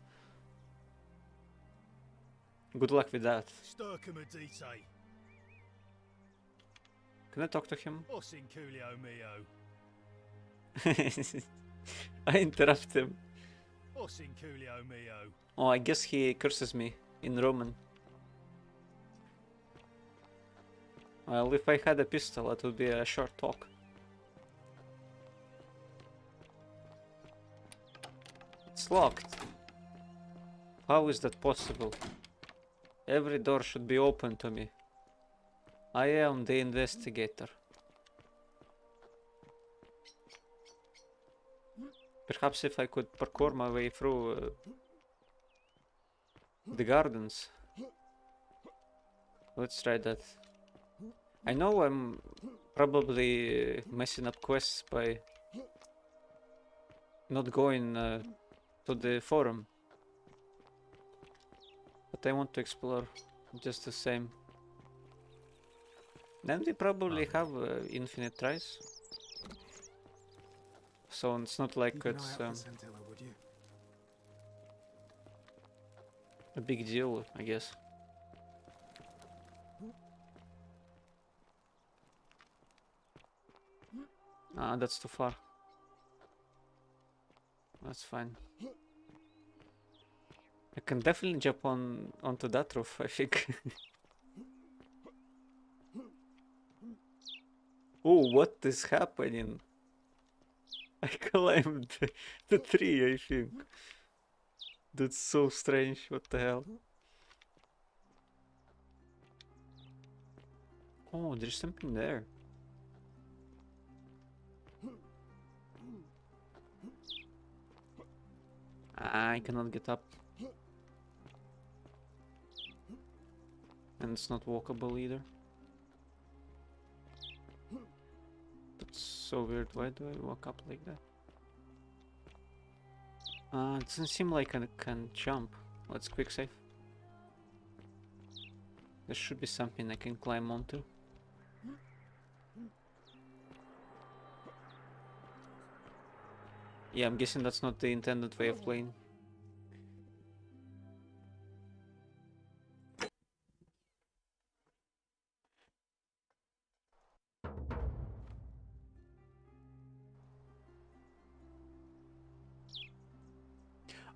Good luck with that. Sturcum-a-dite. Can I talk to him? Os in Coolio mio. I interrupt him. Os in Coolio mio. Oh, I guess he curses me in Roman. Well, if I had a pistol, it would be a short talk. It's locked. How is that possible? Every door should be open to me. I am the investigator. Perhaps if I could parkour my way through the gardens. Let's try that. I know I'm probably messing up quests by not going to the forum. But I want to explore just the same. Then we probably have infinite tries. So it's not like it's a big deal, I guess. Ah, that's too far. That's fine. I can definitely jump onto that roof, I think. Oh, what is happening? I climbed the tree, I think. That's so strange, what the hell? Oh, there's something there. I cannot get up. And it's not walkable either. That's so weird. Why do I walk up like that? It doesn't seem like I can jump. Let's quick save. There should be something I can climb onto. Yeah, I'm guessing that's not the intended way of playing.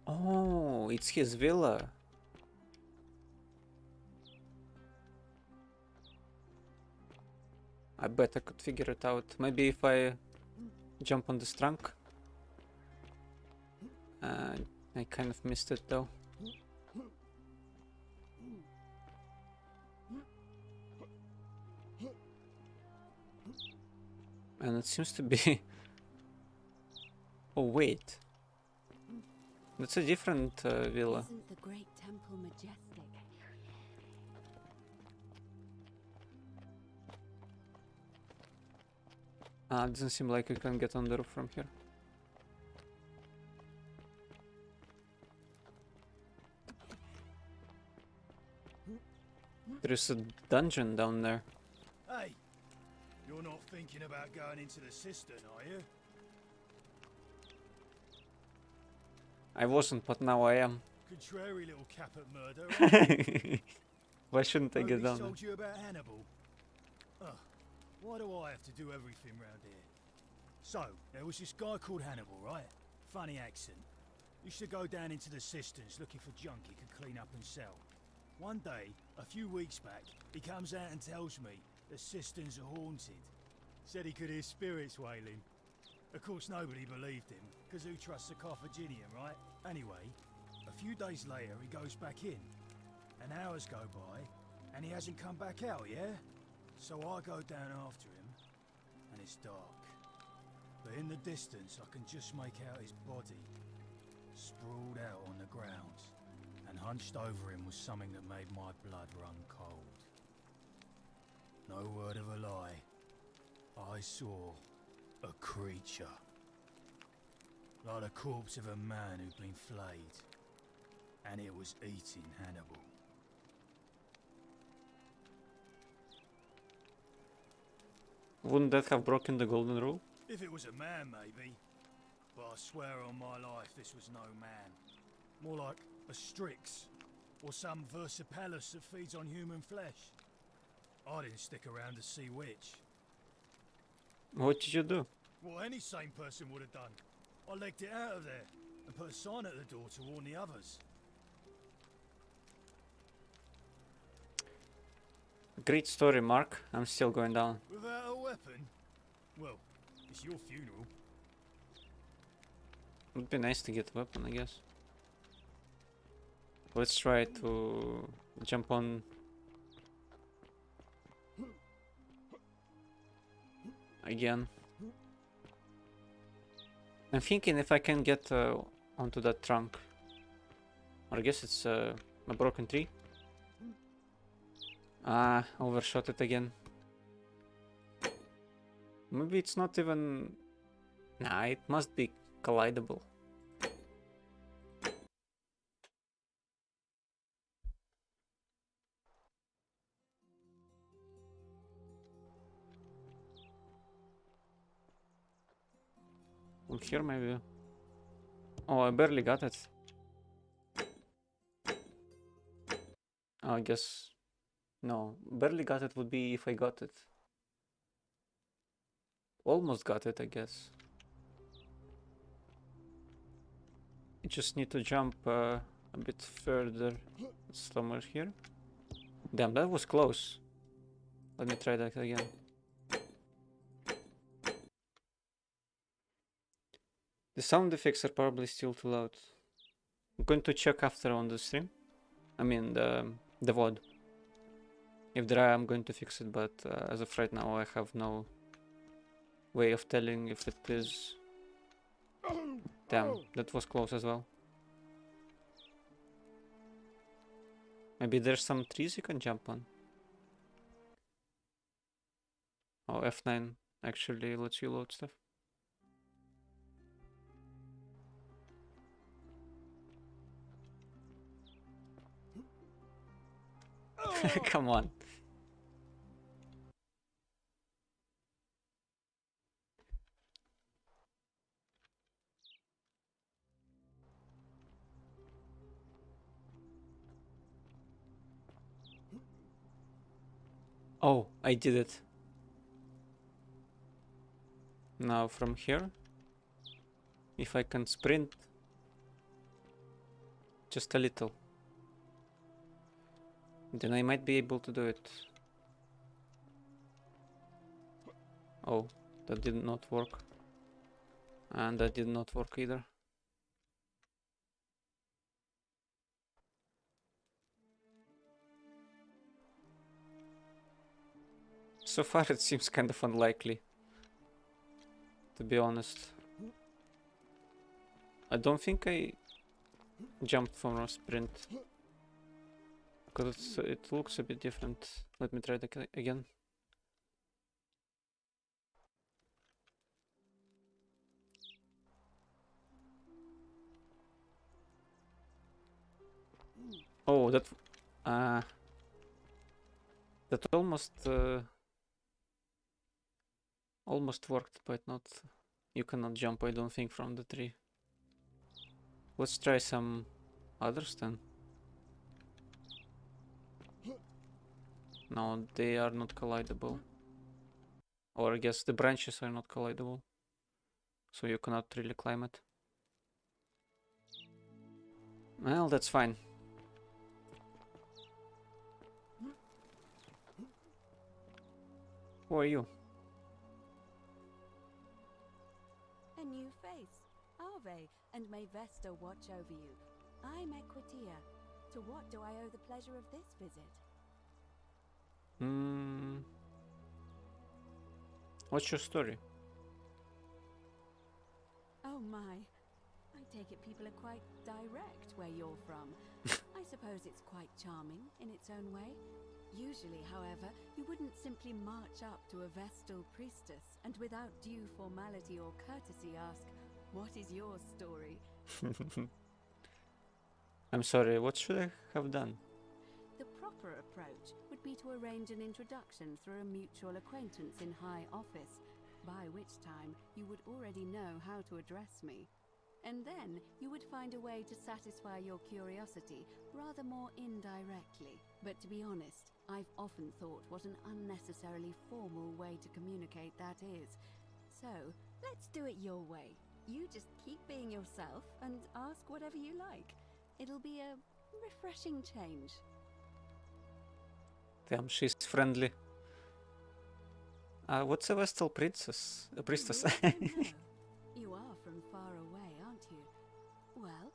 Oh, it's his villa. I bet I could figure it out. Maybe if I jump on this trunk. I kind of missed it though. And it seems to be... Oh wait. That's a different villa. Isn't the great temple majestic? It doesn't seem like we can get on the roof from here. There's a dungeon down there. Hey, you're not thinking about going into the cistern, are you? I wasn't, but now I am. Contrary little cap at murder. Why shouldn't I get Nobody down told you about Hannibal. Ugh, why do I have to do everything round here? So, there was this guy called Hannibal, right? Funny accent. Used to go down into the cisterns looking for junk he could clean up and sell. One day, a few weeks back, he comes out and tells me the cisterns are haunted. Said he could hear spirits wailing. Of course, nobody believed him, because who trusts a Carthaginian, right? Anyway, a few days later, he goes back in. And hours go by, and he hasn't come back out, yeah? So I go down after him, and it's dark. But in the distance, I can just make out his body, sprawled out on the ground, and hunched over him was something that made my blood run cold. No word of a lie, I saw a creature. Like the corpse of a man who'd been flayed, and it was eating Hannibal. Wouldn't that have broken the golden rule? If it was a man, maybe. But I swear on my life this was no man. More like a Strix, or some Versipelus that feeds on human flesh. I didn't stick around to see which. What did you do? What any sane person would have done. I legged it out of there, and put a sign at the door to warn the others. Great story, Mark. I'm still going down. Without a weapon? Well, it's your funeral. Would be nice to get a weapon, I guess. Let's try to jump on. Again. I'm thinking if I can get onto that trunk. Or I guess it's a broken tree. Ah, overshot it again. Maybe it's not even... Nah, it must be collidable. From here maybe. Oh, I barely got it. Oh, I guess... No, barely got it would be if I got it. Almost got it, I guess. I just need to jump a bit further. Somewhere here. Damn, that was close. Let me try that again. The sound effects are probably still too loud. I'm going to check after on the stream. I mean the VOD. If there are, I'm going to fix it, but as of right now I have no way of telling if it is... Damn, that was close as well. Maybe there's some trees you can jump on. Oh, F9 actually lets you load stuff. Come on. Oh, I did it. Now from here, if I can sprint just a little, then I might be able to do it. Oh, that did not work. And that did not work either. So far it seems kind of unlikely, to be honest. I don't think I jumped from a sprint, because it looks a bit different. Let me try that again. Oh, that almost worked, but not. You cannot jump, I don't think, from the tree. Let's try some others then. No, they are not collidable. Or I guess the branches are not collidable. so you cannot really climb it. Well, that's fine. Who are you? A new face. Ave, and may Vesta watch over you. I'm Equitia. To what do I owe the pleasure of this visit? What's your story? Oh my. I take it people are quite direct where you're from. I suppose it's quite charming in its own way. Usually, however, you wouldn't simply march up to a Vestal priestess and without due formality or courtesy ask, "What is your story?" I'm sorry, what should I have done? The proper approach would be to arrange an introduction through a mutual acquaintance in high office, by which time you would already know how to address me. And then you would find a way to satisfy your curiosity rather more indirectly. But to be honest, I've often thought what an unnecessarily formal way to communicate that is. So, let's do it your way. You just keep being yourself and ask whatever you like. It'll be a refreshing change. Damn, she's friendly. What's a Vestal princess? A priestess? You really don't know. You are from far away, aren't you? Well,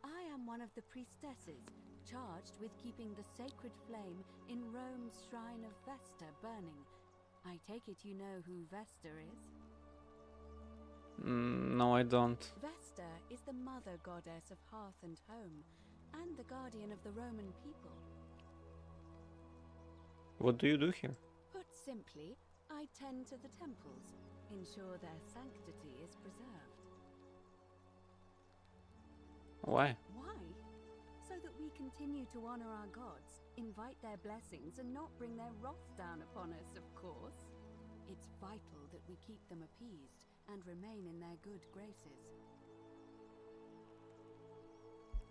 I am one of the priestesses, charged with keeping the sacred flame in Rome's shrine of Vesta burning. I take it you know who Vesta is? No, I don't. Vesta is the mother goddess of hearth and home, and the guardian of the Roman people. What do you do here? Put simply, I tend to the temples, ensure their sanctity is preserved. Why? Why? So that we continue to honor our gods, invite their blessings, and not bring their wrath down upon us, of course. It's vital that we keep them appeased and remain in their good graces.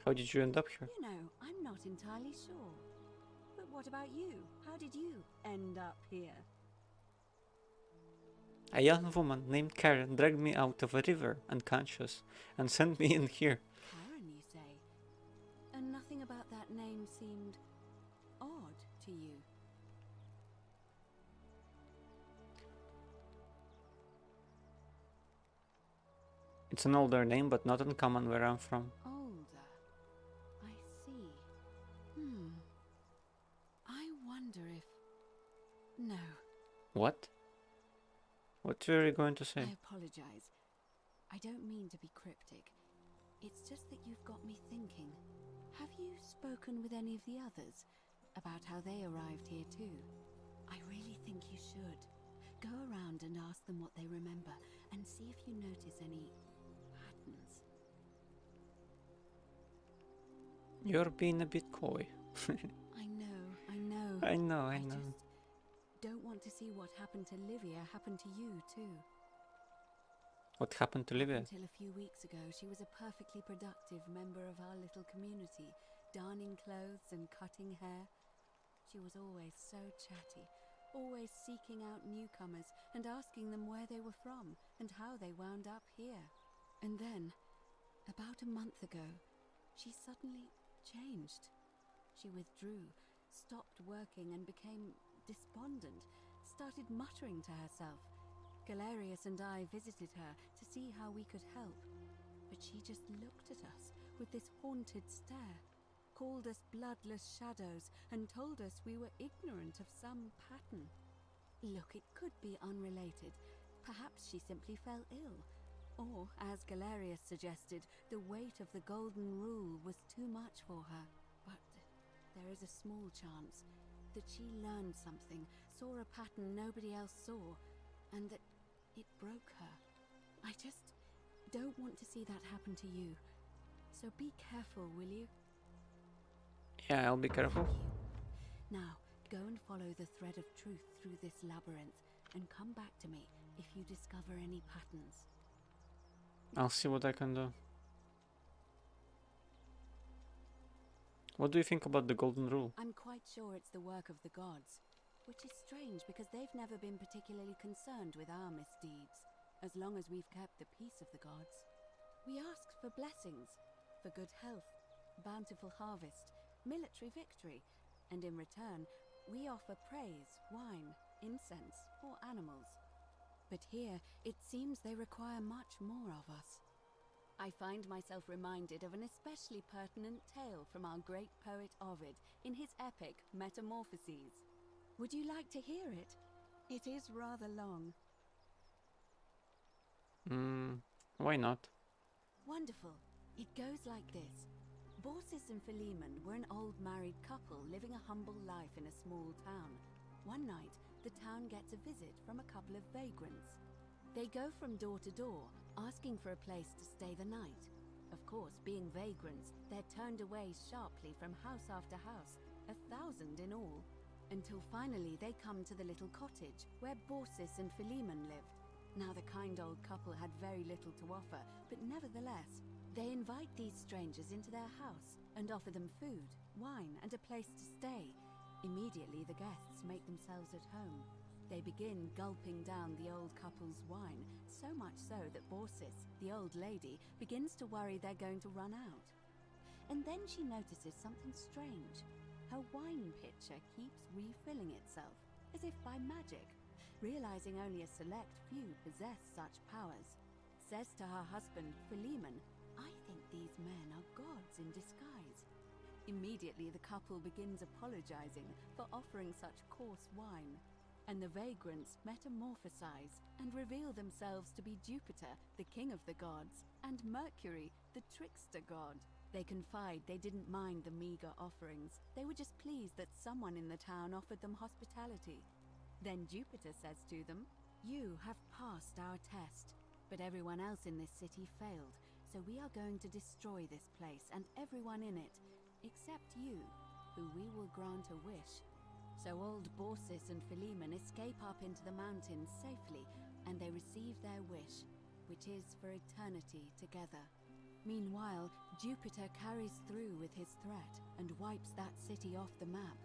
How did you end up here? You know, I'm not entirely sure. But what about you? How did you end up here? A young woman named Karen dragged me out of a river unconscious and sent me in here. Karen, you say? And nothing about that name seemed odd to you? It's an older name, but not uncommon where I'm from. Older. I see. I wonder if... No. What? What were you going to say? I apologize. I don't mean to be cryptic. It's just that you've got me thinking. Have you spoken with any of the others about how they arrived here too? I really think you should. Go around and ask them what they remember and see if you notice any patterns. You're being a bit coy. I know. I know. I just don't want to see what happened to Livia happen to you too. What happened to Livia? Until a few weeks ago, she was a perfectly productive member of our little community, darning clothes and cutting hair. She was always so chatty, always seeking out newcomers and asking them where they were from and how they wound up here. And then, about a month ago, she suddenly changed. She withdrew, stopped working and became despondent, started muttering to herself. Galerius and I visited her to see how we could help, but she just looked at us with this haunted stare, called us bloodless shadows, and told us we were ignorant of some pattern. Look, it could be unrelated. Perhaps she simply fell ill. Or, as Galerius suggested, the weight of the golden rule was too much for her. But there is a small chance that she learned something, saw a pattern nobody else saw, and that it broke her. I just don't want to see that happen to you. So be careful, will you? Yeah, I'll be careful. Now, go and follow the thread of truth through this labyrinth, and come back to me if you discover any patterns. I'll see what I can do. What do you think about the Golden Rule? I'm quite sure it's the work of the gods, which is strange because they've never been particularly concerned with our misdeeds. as long as we've kept the peace of the gods. We ask for blessings, for good health, bountiful harvest, military victory, and in return, we offer praise, wine, incense, or animals. But here, it seems they require much more of us. I find myself reminded of an especially pertinent tale from our great poet Ovid in his epic Metamorphoses. Would you like to hear it? It is rather long. Why not? Wonderful. It goes like this. Baucis and Philemon were an old married couple living a humble life in a small town. One night, the town gets a visit from a couple of vagrants. They go from door to door, asking for a place to stay the night. Of course, being vagrants, they're turned away sharply from house after house, 1,000 in all, until finally they come to the little cottage where Baucis and Philemon lived. Now the kind old couple had very little to offer, but nevertheless, they invite these strangers into their house and offer them food, wine, and a place to stay. Immediately the guests make themselves at home. They begin gulping down the old couple's wine, so much so that Baucis, the old lady, begins to worry they're going to run out. And then she notices something strange. Her wine pitcher keeps refilling itself, as if by magic. Realizing only a select few possess such powers, says to her husband, Philemon, "I think these men are gods in disguise." Immediately the couple begins apologizing for offering such coarse wine, and the vagrants metamorphosize and reveal themselves to be Jupiter, the king of the gods, and Mercury, the trickster god. They confide they didn't mind the meager offerings. They were just pleased that someone in the town offered them hospitality. Then Jupiter says to them, "You have passed our test, but everyone else in this city failed, so we are going to destroy this place and everyone in it, except you, who we will grant a wish." So old Baucis and Philemon escape up into the mountains safely, and they receive their wish, which is for eternity together. Meanwhile, Jupiter carries through with his threat and wipes that city off the map.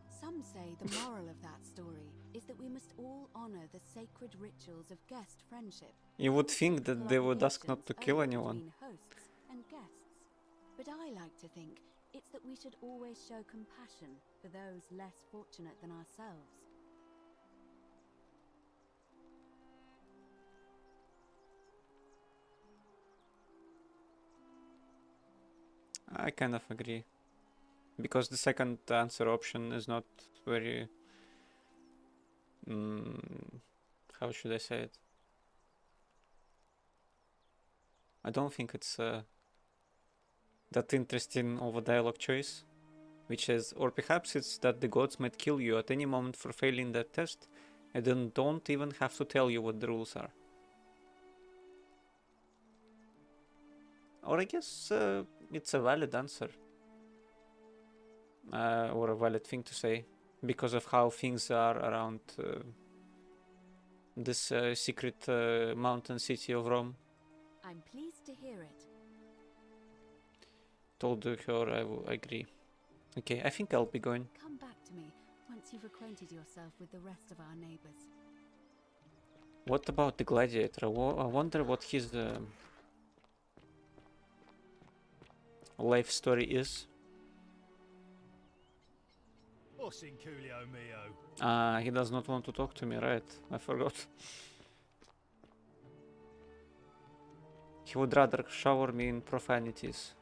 Some say the moral of that story is that we must all honor the sacred rituals of guest friendship. You would think that they would ask not to kill anyone. Between hosts and guests. But I like to think it's that we should always show compassion for those less fortunate than ourselves. I kind of agree. Because the second answer option is not very... how should I say it? I don't think it's that interesting of a dialogue choice. Which is, or perhaps it's that the gods might kill you at any moment for failing that test, and then don't even have to tell you what the rules are. Or I guess it's a valid answer. Or a valid thing to say, because of how things are around this secret mountain city of Rome. I'm pleased to hear it. Told her I agree. Okay, I think I'll be going. Come back to me once you've acquainted yourself with the rest of our neighbors. What about the gladiator? I wonder what his life story is. What's in Coolio Mio? He does not want to talk to me, right? I forgot. He would rather shower me in profanities.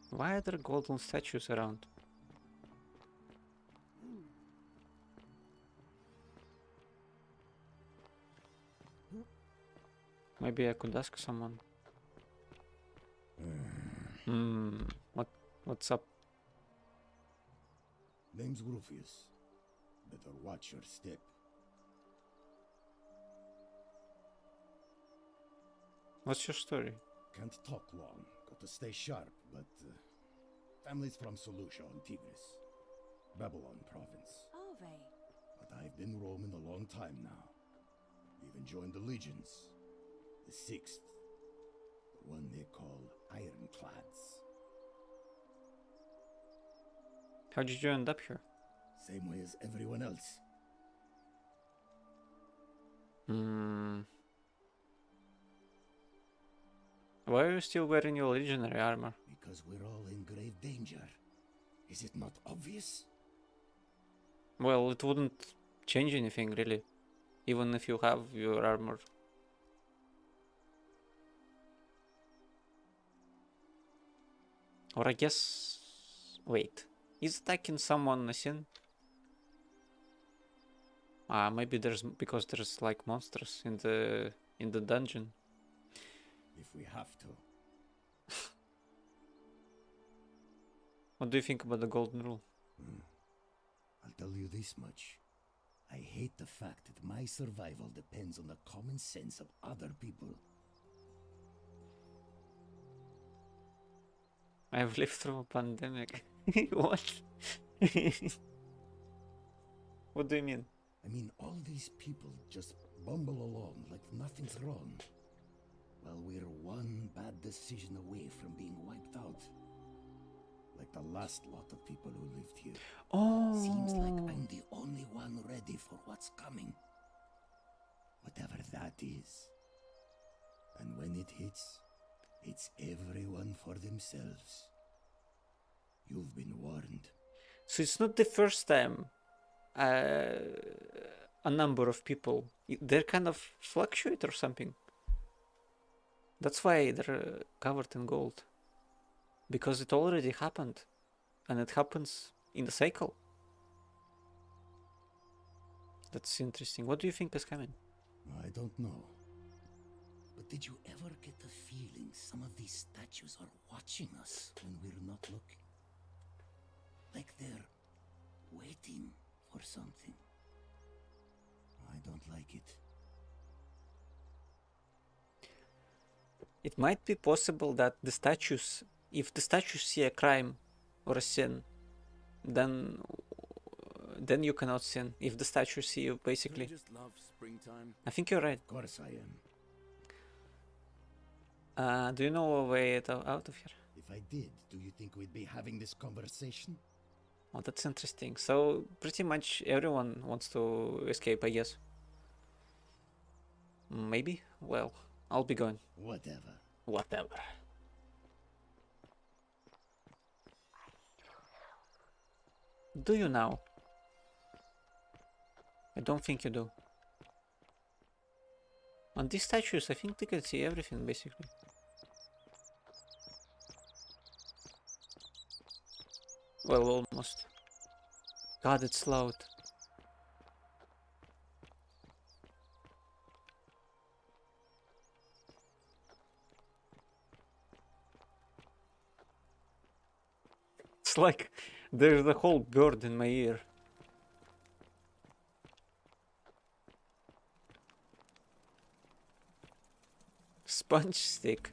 Why are there golden statues around? Maybe I could ask someone. What's up? Name's Rufius. Better watch your step. What's your story? Can't talk long. Got to stay sharp, but family's from Seleucia on Tigris, Babylon province. Are they? But I've been roaming a long time now. Even joined the legions. The 6th. The one they call Ironclads. How did you end up here? Same way as everyone else. Why are you still wearing your legionary armor? Because we're all in grave danger. Is it not obvious? Well, it wouldn't change anything really, even if you have your armor. Or I guess... Wait, is attacking someone a sin? Maybe because there's like monsters in the dungeon. If we have to. What do you think about the golden rule? I'll tell you this much. I hate the fact that my survival depends on the common sense of other people. I've lived through a pandemic. What? What do you mean? I mean, all these people just bumble along like nothing's wrong. While we're one bad decision away from being wiped out. Like the last lot of people who lived here. Oh. Seems like I'm the only one ready for what's coming. Whatever that is. And when it hits, it's everyone for themselves. You've been warned. So it's not the first time a number of people, they're kind of fluctuate or something. That's why they're covered in gold. Because it already happened. And it happens in the cycle. That's interesting. What do you think is coming? I don't know. But did you ever get the feeling some of these statues are watching us when we're not looking? Like they're waiting for something. I don't like it. It might be possible that the statues, if the statues see a crime or a sin, then you cannot sin. If the statues see you, basically. You just love springtime. I think you're right. Of course I am. Do you know a way out of here? If I did, do you think we'd be having this conversation? Oh, that's interesting. So pretty much everyone wants to escape, I guess. Maybe? Well, I'll be going. Whatever. Whatever. Do you now? I don't think you do. On these statues, I think they can see everything, basically. Well, almost. God, it's loud. It's like there's a whole bird in my ear. Sponge stick.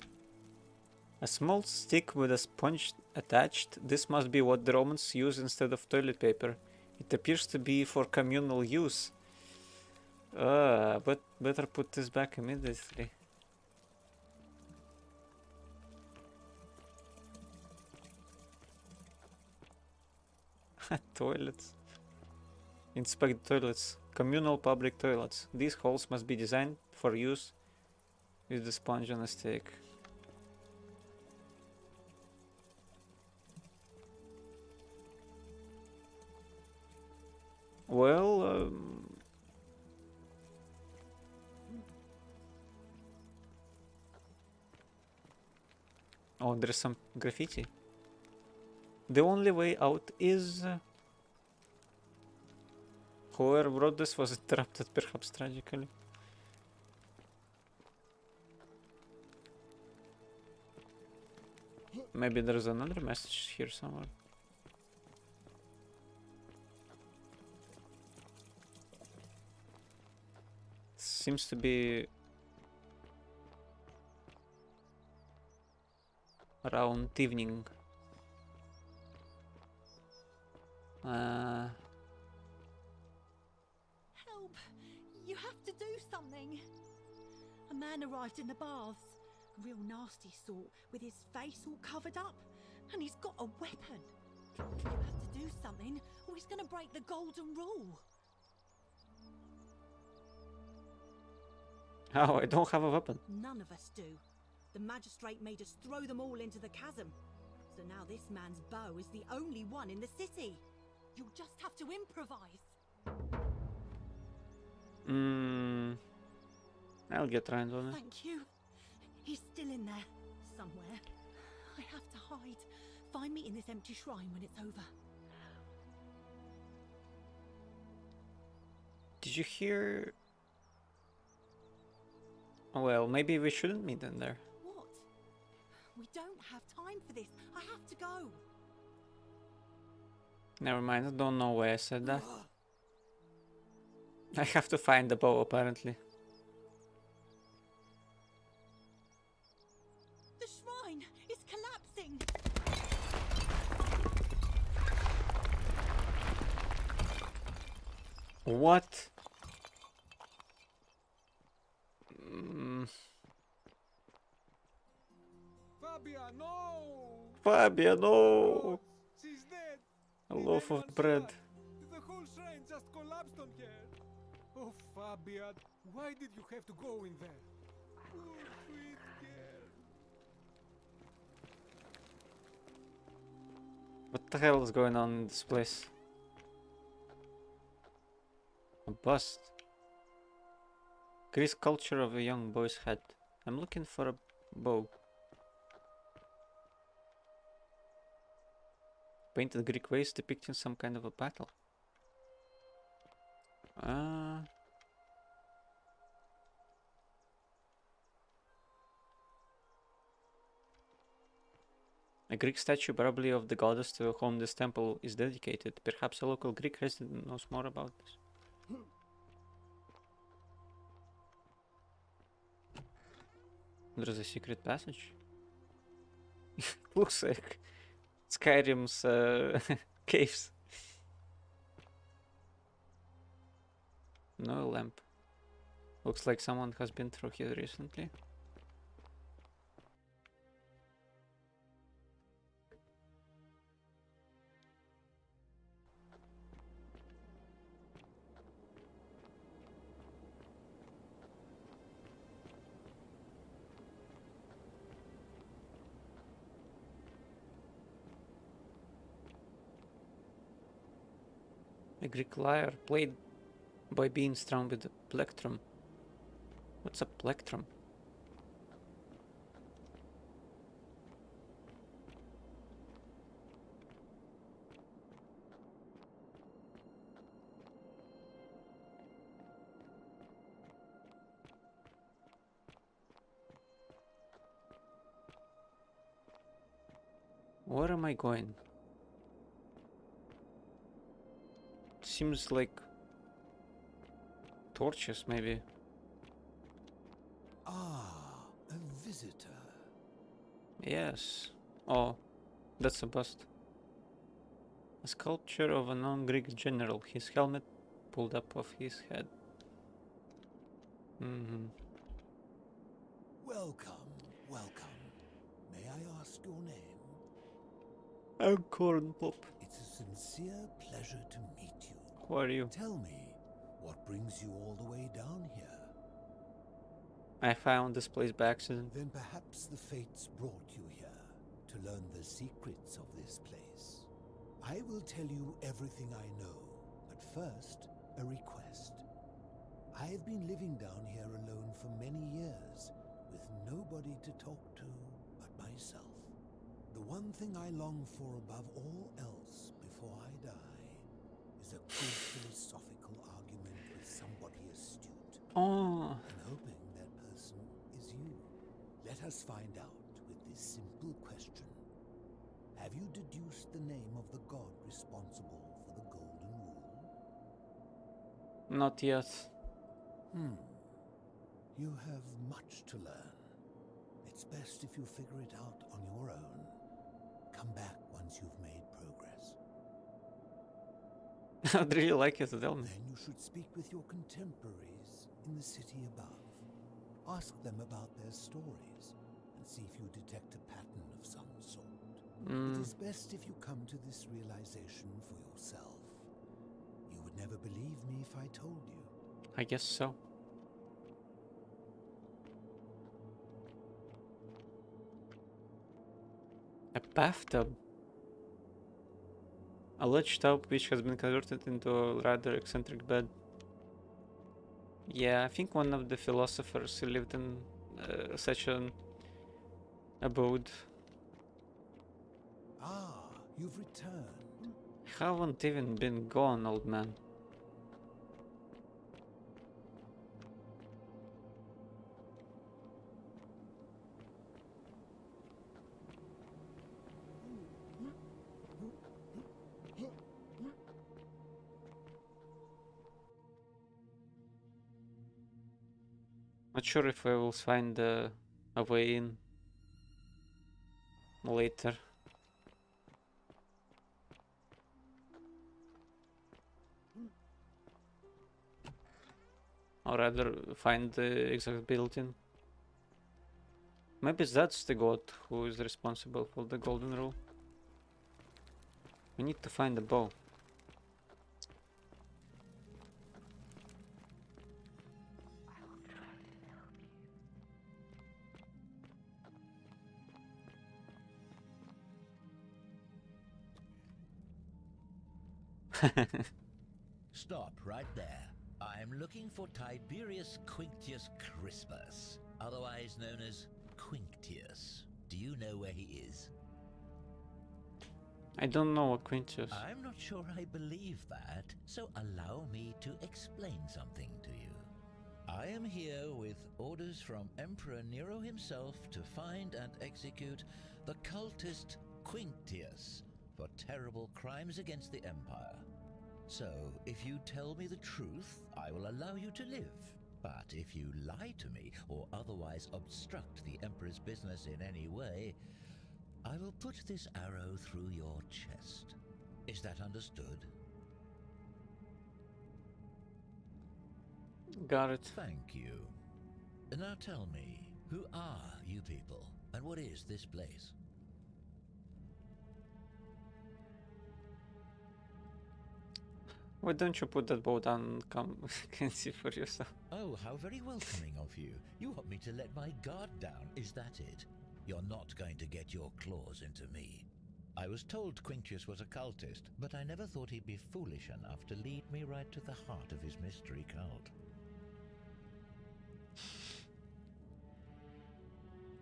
A small stick with a sponge attached. This must be what the Romans used instead of toilet paper. It appears to be for communal use. But better put this back immediately. Toilets. Inspect toilets. Communal public toilets. These holes must be designed for use with the sponge on a stick. Well, oh, there's some graffiti. The only way out is... whoever wrote this was interrupted, perhaps tragically. Maybe there's another message here somewhere. Seems to be around evening. Help! You have to do something! A man arrived in the baths. A real nasty sort, with his face all covered up. And he's got a weapon. You have to do something. something, or he's gonna break the golden rule. Oh, I don't have a weapon. None of us do. The magistrate made us throw them all into the chasm. So now this man's bow is the only one in the city. You'll just have to improvise. I'll get around on it. Thank you. He's still in there, somewhere. I have to hide. Find me in this empty shrine when it's over. Did you hear? Well, maybe we shouldn't meet in there. What? We don't have time for this. I have to go. Never mind, I don't know why I said that. I have to find the bow, apparently. The shrine is collapsing. What? Fabiano! She's dead. A loaf of bread. The whole shrine just collapsed on her. Oh, Fabian, why did you have to go in there? Oh, sweet girl. What the hell is going on in this place? A bust. Greek sculpture of a young boy's head. I'm looking for a bow. Painted Greek vase depicting some kind of a battle. A Greek statue, probably of the goddess to whom this temple is dedicated. Perhaps a local Greek resident knows more about this. There's a secret passage. Looks like Skyrim's caves. No lamp. Looks like someone has been through here recently. A Greek lyre played by being strung with a plectrum. What's a plectrum? Where am I going? Seems like torches, maybe. Ah, a visitor. Yes. Oh, that's a bust. A sculpture of a non-Greek general. His helmet pulled up off his head. Welcome, welcome. May I ask your name? I'm Corn Pop. It's a sincere pleasure to meet you. Who are you? Tell me, what brings you all the way down here? I found this place by accident. Then perhaps the fates brought you here to learn the secrets of this place. I will tell you everything I know, but first, a request. I have been living down here alone for many years, with nobody to talk to but myself. The one thing I long for above all else before I die is a good philosophical argument with somebody astute. Oh. I'm hoping that person is you. Let us find out with this simple question. Have you deduced the name of the god responsible for the Golden Rule? Not yet. You have much to learn. It's best if you figure it out on your own. Come back once you've made progress. I'd really like you to tell me. Then you should speak with your contemporaries in the city above. Ask them about their stories and see if you detect a pattern of some sort. It is best if you come to this realization for yourself. You would never believe me if I told you. I guess so. A bathtub. A large tub which has been converted into a rather eccentric bed. Yeah, I think one of the philosophers who lived in such an abode. Ah, you've returned. Haven't even been gone, old man. Not sure if I will find a way in later. Or rather find the exact building. Maybe that's the god who is responsible for the golden rule. We need to find the bow. Stop right there. I'm looking for Tiberius Quinctius Crispus, otherwise known as Quinctius. Do you know where he is? I don't know what Quintus. I'm not sure I believe that, so allow me to explain something to you. I am here with orders from Emperor Nero himself to find and execute the cultist Quinctius for terrible crimes against the Empire. So, if you tell me the truth, I will allow you to live. But if you lie to me or otherwise obstruct the Emperor's business in any way, I will put this arrow through your chest. Is that understood? Got it. Thank you. Now tell me, who are you people, and what is this place? Why don't you put that bow down and come and see for yourself? Oh, how very welcoming of you. You want me to let my guard down, is that it? You're not going to get your claws into me. I was told Quinctius was a cultist, but I never thought he'd be foolish enough to lead me right to the heart of his mystery cult.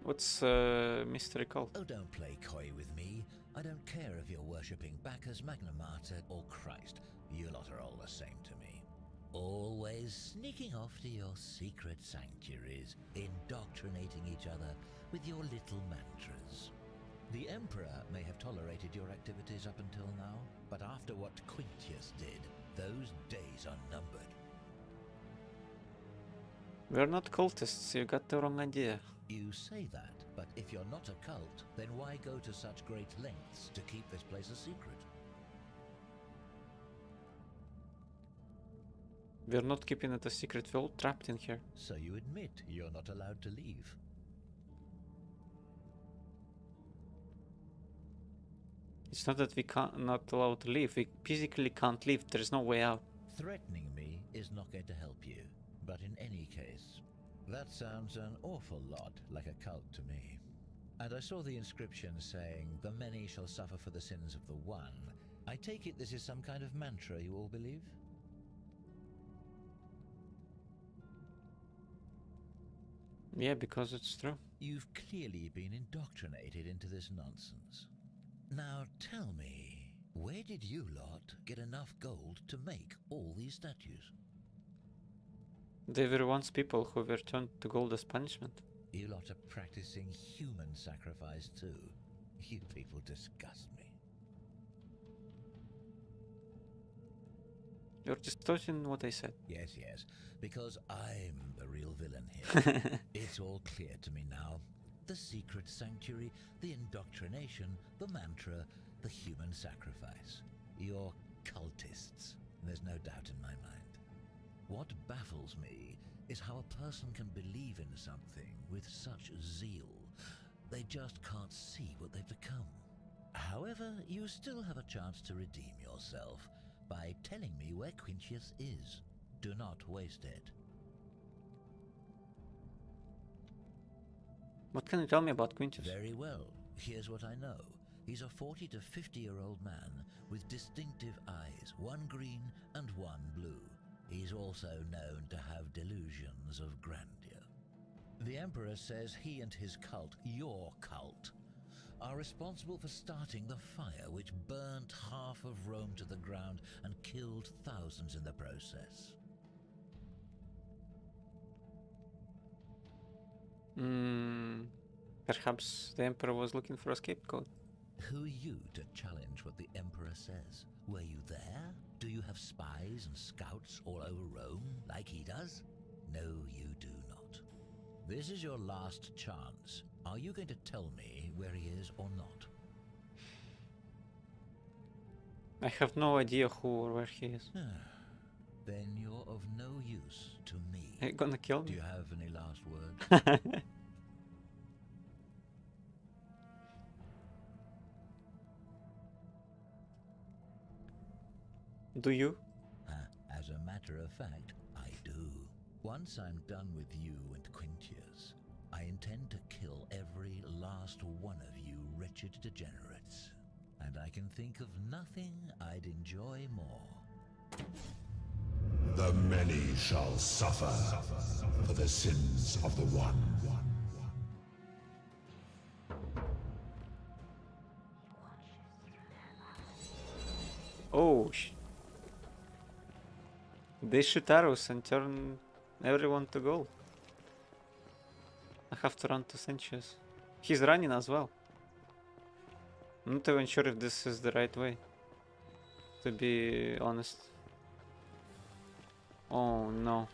What's mystery cult? Oh, don't play coy with me. I don't care if you're worshipping Bacchus, Magna Mater, or Christ. You lot are all the same to me. Always sneaking off to your secret sanctuaries, indoctrinating each other with your little mantras. The Emperor may have tolerated your activities up until now, but after what Quinctius did, those days are numbered. We're not cultists, you got the wrong idea. You say that, but if you're not a cult, then why go to such great lengths to keep this place a secret? We're not keeping it a secret, we're all trapped in here. So you admit you're not allowed to leave? It's not that we can't not allowed to leave, we physically can't leave, there's no way out. Threatening me is not going to help you, but in any case, that sounds an awful lot like a cult to me. And I saw the inscription saying, "The many shall suffer for the sins of the one." I take it this is some kind of mantra you all believe? Yeah, because it's true. You've clearly been indoctrinated into this nonsense. Now tell me, where did you lot get enough gold to make all these statues? They were once people who were turned to gold as punishment. You lot are practicing human sacrifice too. You people disgust me. You're distorting what I said. Yes, yes, because I'm the real villain here. It's all clear to me now. The secret sanctuary, the indoctrination, the mantra, the human sacrifice. You're cultists. There's no doubt in my mind. What baffles me is how a person can believe in something with such zeal. They just can't see what they've become. However, you still have a chance to redeem yourself by telling me where Quintius is. Do not waste it. What can you tell me about Quintus? Very well. Here's what I know. He's a 40 to 50-year-old man with distinctive eyes, one green and one blue. He's also known to have delusions of grandeur. The Emperor says he and his cult, your cult, are responsible for starting the fire which burnt half of Rome to the ground and killed thousands in the process. Perhaps the Emperor was looking for a scapegoat. Who are you to challenge what the Emperor says? Were you there? Do you have spies and scouts all over Rome, like he does? No, you do not. This is your last chance. Are you going to tell me where he is or not? I have no idea who or where he is. Then you're of no use to me. Are you gonna kill me? Do you have any last words? Do you? As a matter of fact, I do. Once I'm done with you and Quintius, I intend to kill every last one of you wretched degenerates. And I can think of nothing I'd enjoy more. The many shall suffer for the sins of the one. Oh, they shoot arrows and turn everyone to gold. I have to run to Sanchez. He's running as well. I'm not even sure if this is the right way, to be honest. Oh no.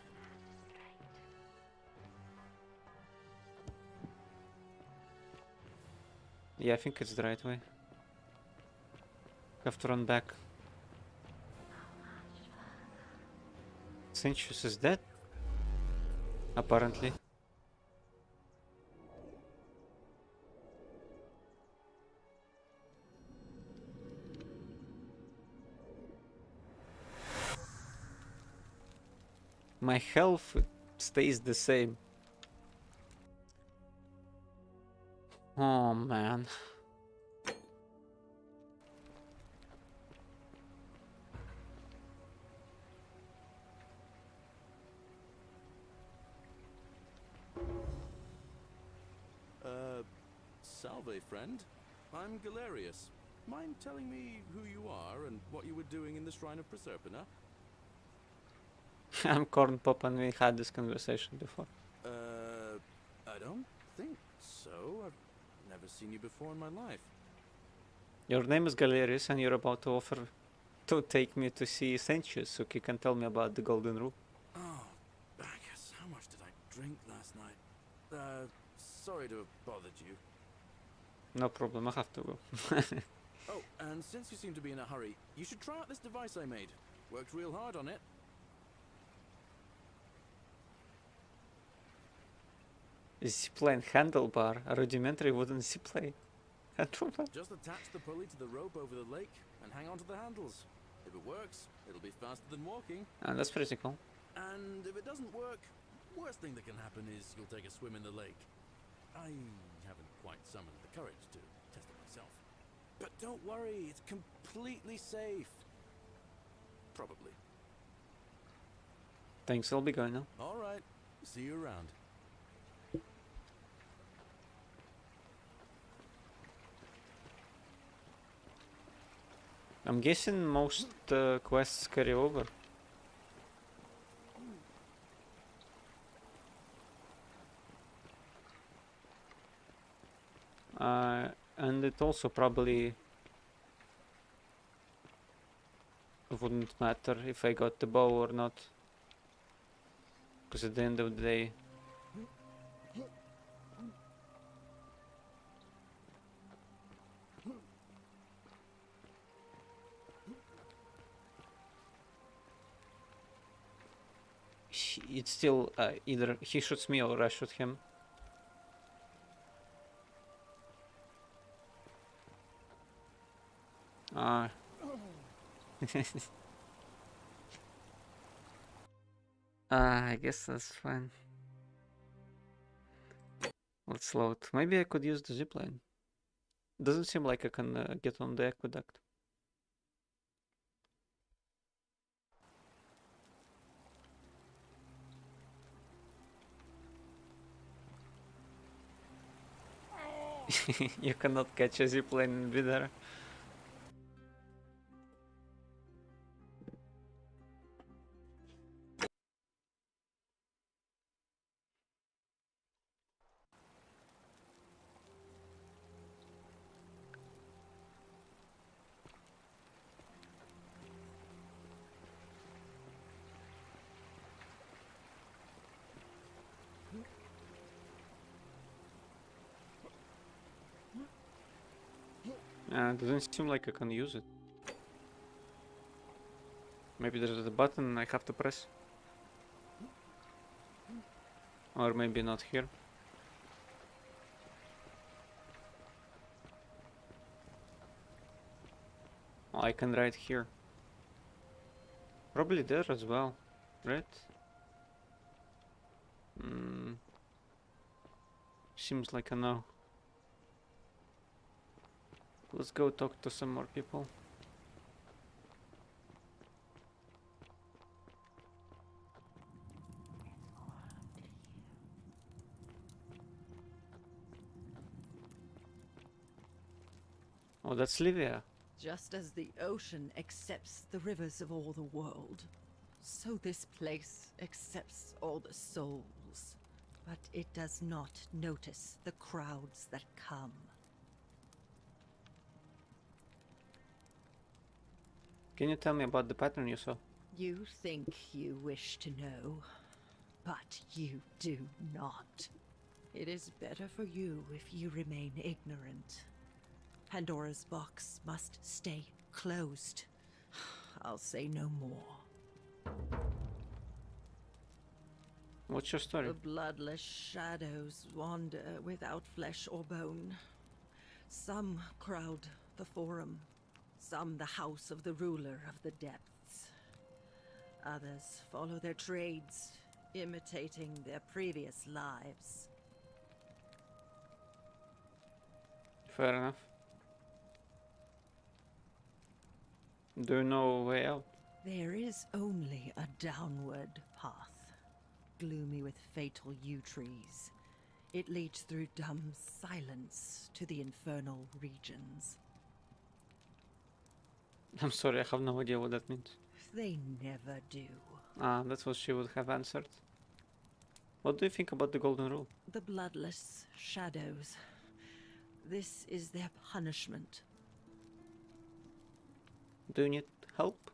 Yeah, I think it's the right way. Have to run back. Sanchez is dead? Apparently. My health stays the same. Oh man. Salve, friend. I'm Galerius. Mind telling me who you are and what you were doing in the Shrine of Proserpina? I'm Corn Pop and we had this conversation before. I don't think so. I've never seen you before in my life. Your name is Galerius and you're about to offer to take me to see Sanchez so he can tell me about the Golden Rule. Oh, Bacchus, how much did I drink last night? Sorry to have bothered you. No problem, I have to go. Oh, and since you seem to be in a hurry, you should try out this device I made. Worked real hard on it. Zipline handlebar, a rudimentary wooden zipline handlebar. Just attach the pulley to the rope over the lake and hang on to the handles. If it works, it'll be faster than walking. That's pretty cool. And if it doesn't work, worst thing that can happen is you'll take a swim in the lake. I haven't quite summoned the courage to test it myself. But don't worry, it's completely safe. Probably. Thanks, I'll be going now. Alright, see you around. I'm guessing most quests carry over. And it also probably wouldn't matter if I got the bow or not, because at the end of the day it's still either he shoots me or I shoot him. Ah. I guess that's fine. Let's load. Maybe I could use the zipline. Doesn't seem like I can get on the aqueduct. You cannot catch a zipline and be there. Doesn't seem like I can use it. Maybe there's a button I have to press. Or maybe not here. Oh, I can write here. Probably there as well, right? Seems like a no. Let's go talk to some more people. Oh, that's Livia. Just as the ocean accepts the rivers of all the world, so this place accepts all the souls. But it does not notice the crowds that come. Can you tell me about the pattern you saw? You think you wish to know, but you do not. It is better for you if you remain ignorant. Pandora's box must stay closed. I'll say no more. What's your story? The bloodless shadows wander without flesh or bone. Some crowd the Forum, some the house of the ruler of the depths. Others follow their trades, imitating their previous lives. Fair enough. Do you know a way out? There is only a downward path, gloomy with fatal yew trees. It leads through dumb silence to the infernal regions. I'm sorry, I have no idea what that means. They never do. Ah, that's what she would have answered. What do you think about the Golden Rule? The bloodless shadows. This is their punishment. Do you need help?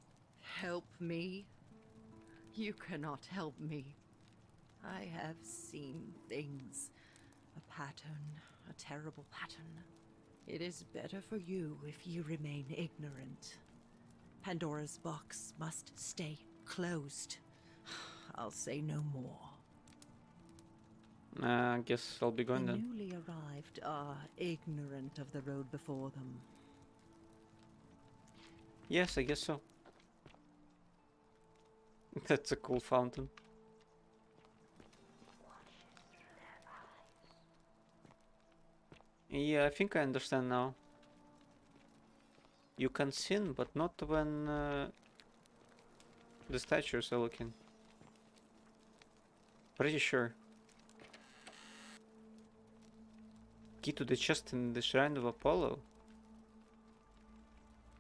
Help me? You cannot help me. I have seen things. A pattern, a terrible pattern. It is better for you if you remain ignorant. Pandora's box must stay closed. I'll say no more. I guess I'll be going The then. newly arrived are ignorant of the road before them. Yes, I guess so. That's a cool fountain. Yeah, I think I understand now. You can sin, but not when the statues are looking. Pretty sure. Key to the chest in the shrine of Apollo.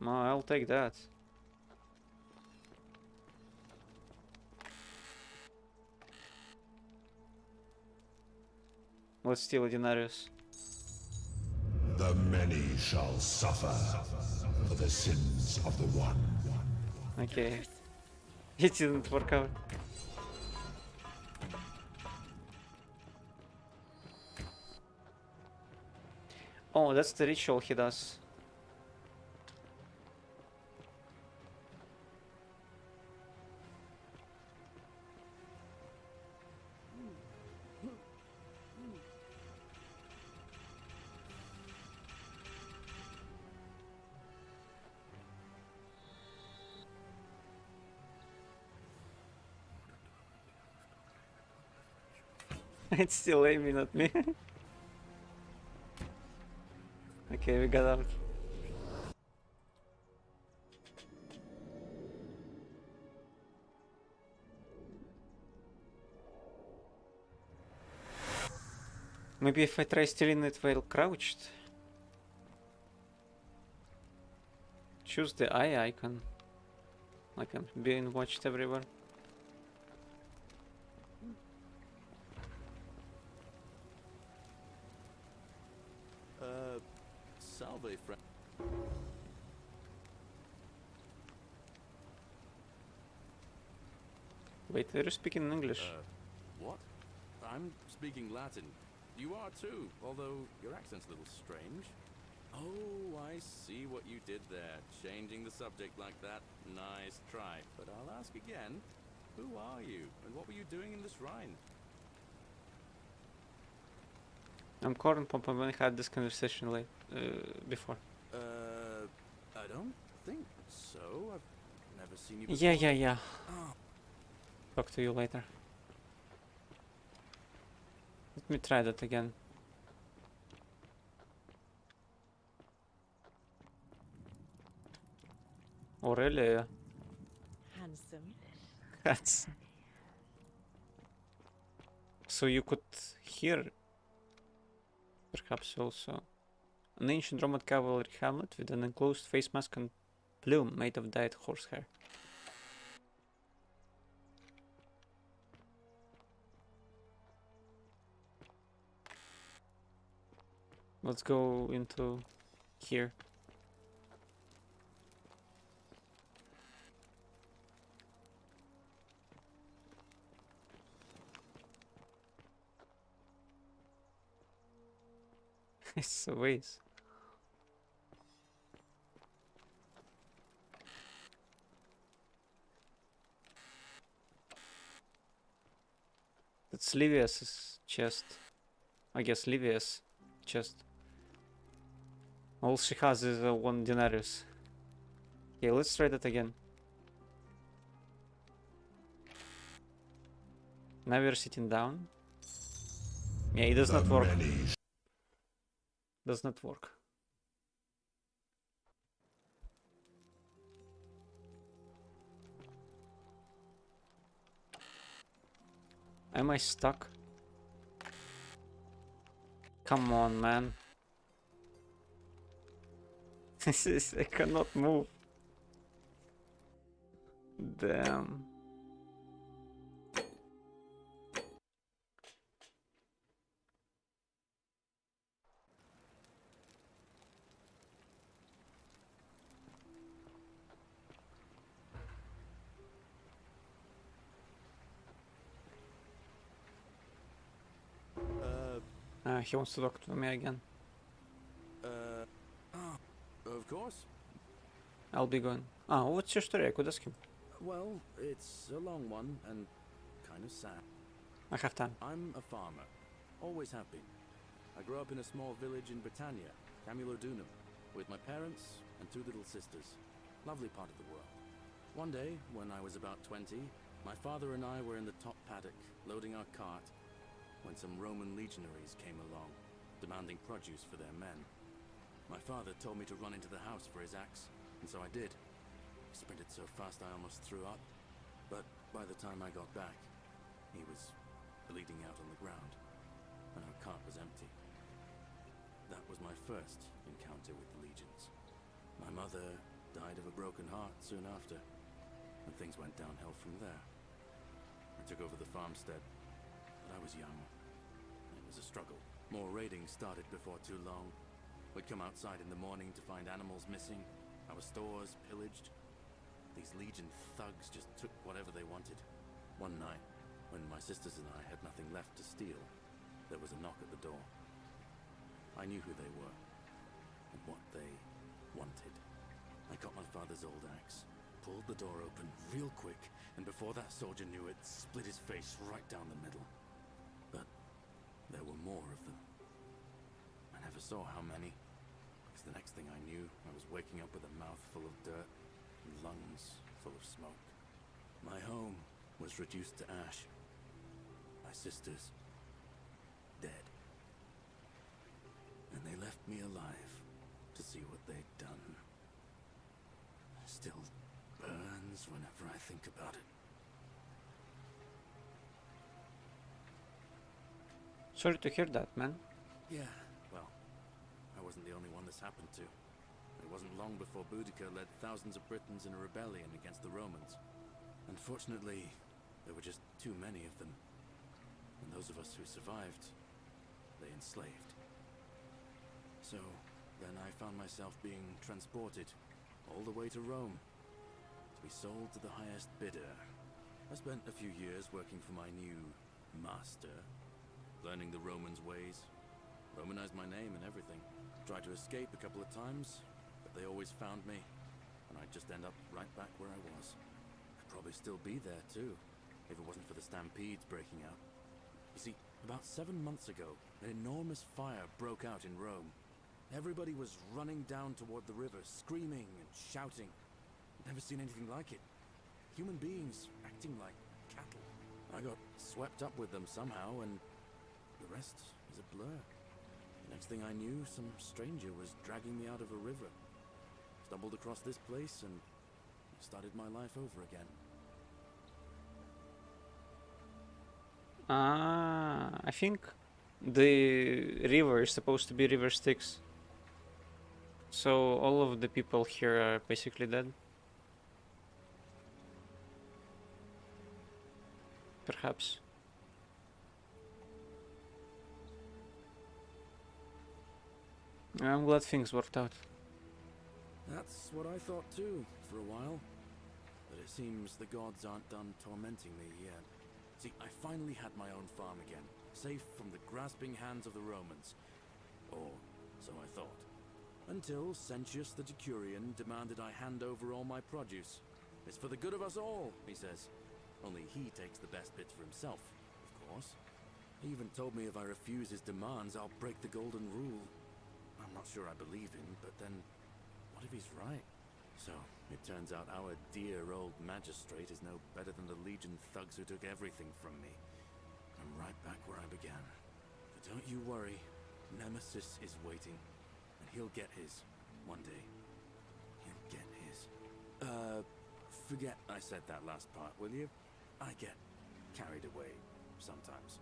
No, I'll take that. Let's steal Denarius. The many shall suffer for the sins of the one. Okay. It didn't work out. Oh, that's the ritual he does. It's still aiming at me. Okay, we got out. Maybe if I try stealing it while crouched. Choose the eye icon. Like I'm being watched everywhere. Salve, friend. Wait, they're speaking English. What? I'm speaking Latin. You are too, although your accent's a little strange. Oh, I see what you did there. Changing the subject like that. Nice try. But I'll ask again. Who are you? And what were you doing in the shrine? I'm Corn Pop. I had this conversation before. I don't think so. I've never seen you Yeah, before. yeah. Oh. Talk to you later. Let me try that again. Oh, really? Handsome. That's... So you could hear... Perhaps also... An ancient Roman cavalry hamlet with an enclosed face mask and plume made of dyed horsehair. Let's go into here. It's a ways. That's Livia's chest. I guess Livia's chest. All she has is 1 denarius. Okay, let's try that again. Now we're sitting down. Yeah, it does not work. Does not work. Am I stuck? Come on, man. This is... I cannot move. Damn. He wants to talk to me again. Of course. I'll be going. What's your story? I could ask him. Well, it's a long one and kind of sad. I have time. I'm a farmer. Always have been. I grew up in a small village in Britannia, Camulodunum, with my parents and 2 little sisters. Lovely part of the world. One day, when I was about 20, my father and I were in the top paddock, loading our cart, when some Roman legionaries came along, demanding produce for their men. My father told me to run into the house for his axe, and so I did. I sprinted so fast I almost threw up, but by the time I got back, he was bleeding out on the ground, and our cart was empty. That was my first encounter with the legions. My mother died of a broken heart soon after, and things went downhill from there. I took over the farmstead, but I was young. It was a struggle. More raiding started before too long. We'd come outside in the morning to find animals missing, our stores pillaged. These legion thugs just took whatever they wanted. One night, when my sisters and I had nothing left to steal, there was a knock at the door. I knew who they were, and what they wanted. I got my father's old axe, pulled the door open real quick, and before that soldier knew it, split his face right down the middle. But there were more of them. I never saw how many, because the next thing I knew, I was waking up with a mouth full of dirt and lungs full of smoke. My home was reduced to ash. My sisters, dead. And they left me alive to see what they'd done. Still burns whenever I think about it. Sorry to hear that, man. Yeah, well, I wasn't the only one this happened to. It wasn't long before Boudica led thousands of Britons in a rebellion against the Romans. Unfortunately, there were just too many of them. And those of us who survived, they enslaved. So, then I found myself being transported all the way to Rome to be sold to the highest bidder. I spent a few years working for my new master, learning the Romans' ways, Romanized my name and everything. Tried to escape a couple of times, but they always found me, and I'd just end up right back where I was. I'd probably still be there too, if it wasn't for the stampedes breaking out. You see, about 7 months ago, an enormous fire broke out in Rome. Everybody was running down toward the river, screaming and shouting. Never seen anything like it. Human beings acting like cattle. I got swept up with them somehow, and the rest is a blur. The next thing I knew, some stranger was dragging me out of a river. Stumbled across this place and started my life over again. I think the river is supposed to be River Styx. So all of the people here are basically dead. Perhaps. I'm glad things worked out. That's what I thought too, for a while. But it seems the gods aren't done tormenting me yet. See, I finally had my own farm again, safe from the grasping hands of the Romans. Or so I thought. Until Sentius the Decurion demanded I hand over all my produce. It's for the good of us all, he says. Only he takes the best bits for himself, of course. He even told me if I refuse his demands, I'll break the golden rule. I'm not sure I believe him, but then, what if he's right? So, it turns out our dear old magistrate is no better than the Legion thugs who took everything from me. I'm right back where I began. But don't you worry, Nemesis is waiting. And he'll get his, one day. He'll get his. Forget I said that last part, will you? I get carried away sometimes.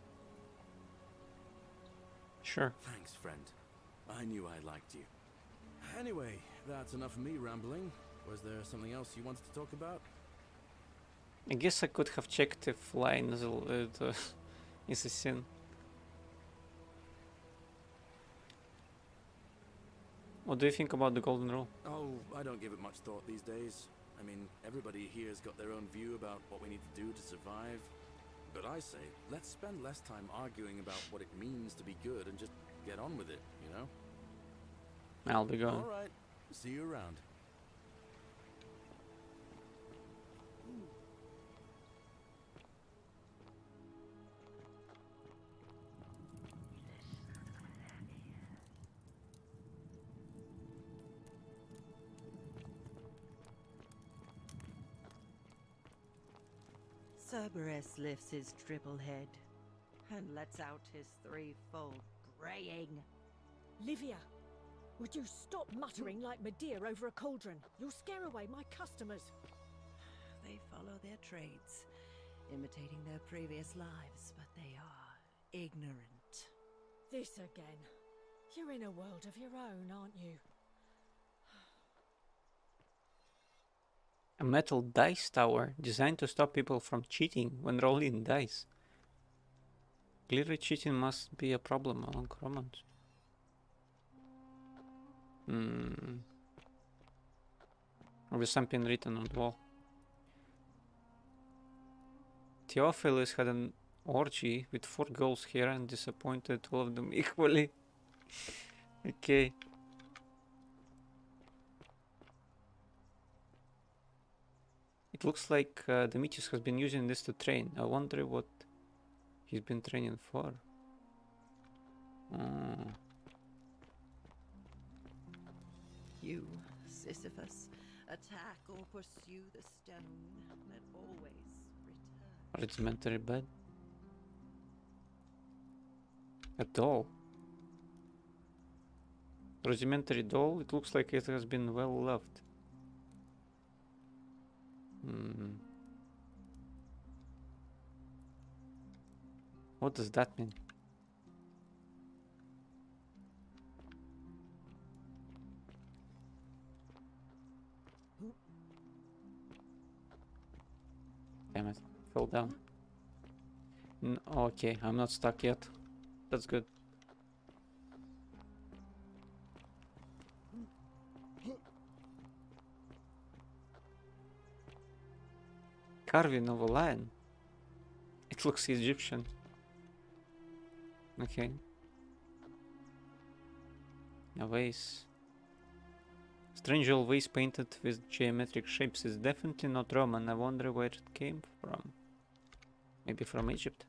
Sure. Thanks, friend. I knew I liked you. Anyway, that's enough of me rambling. Was there something else you wanted to talk about? I guess I could have checked if lying is a sin. What do you think about the golden rule? Oh, I don't give it much thought these days. I mean, everybody here's got their own view about what we need to do to survive. But I say, let's spend less time arguing about what it means to be good and just get on with it, you know? I'll be going. All right. See you around. Cerberus lifts his triple head and lets out his threefold braying. Livia, would you stop muttering like Medea over a cauldron? You'll scare away my customers. They follow their trades, imitating their previous lives, but they are ignorant. This again. You're in a world of your own, aren't you? A metal dice tower designed to stop people from cheating when rolling dice. Clearly cheating must be a problem among Romans. With something written on the wall. Theophilus had an orgy with 4 girls here and disappointed all of them equally. Okay. It looks like Demetrius has been using this to train. I wonder what he's been training for. You, Sisyphus, attack or pursue the stone that always returns. Rudimentary bed. A doll. Rudimentary doll. It looks like it has been well loved. What does that mean? Damn it. Fell down. Okay, I'm not stuck yet. That's good. Carving of a lion. It looks Egyptian. Okay. A vase. Strange old vase painted with geometric shapes is definitely not Roman. I wonder where it came from. Maybe from Egypt.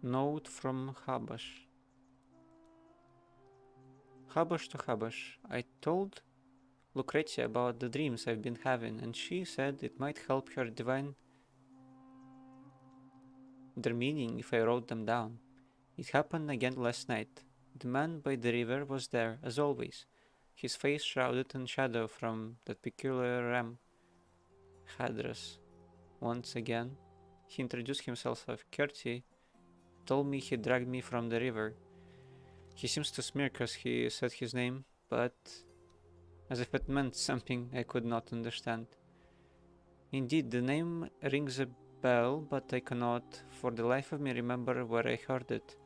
Note from Habash. Habash to Habash. I told Lucretia about the dreams I've been having, and she said it might help her divine their meaning if I wrote them down. It happened again last night. The man by the river was there, as always, his face shrouded in shadow from that peculiar ram headdress. Once again, he introduced himself as Curti, told me he dragged me from the river. He seems to smirk as he said his name, but as if it meant something I could not understand. Indeed, the name rings a bell, but I cannot for the life of me remember where I heard it.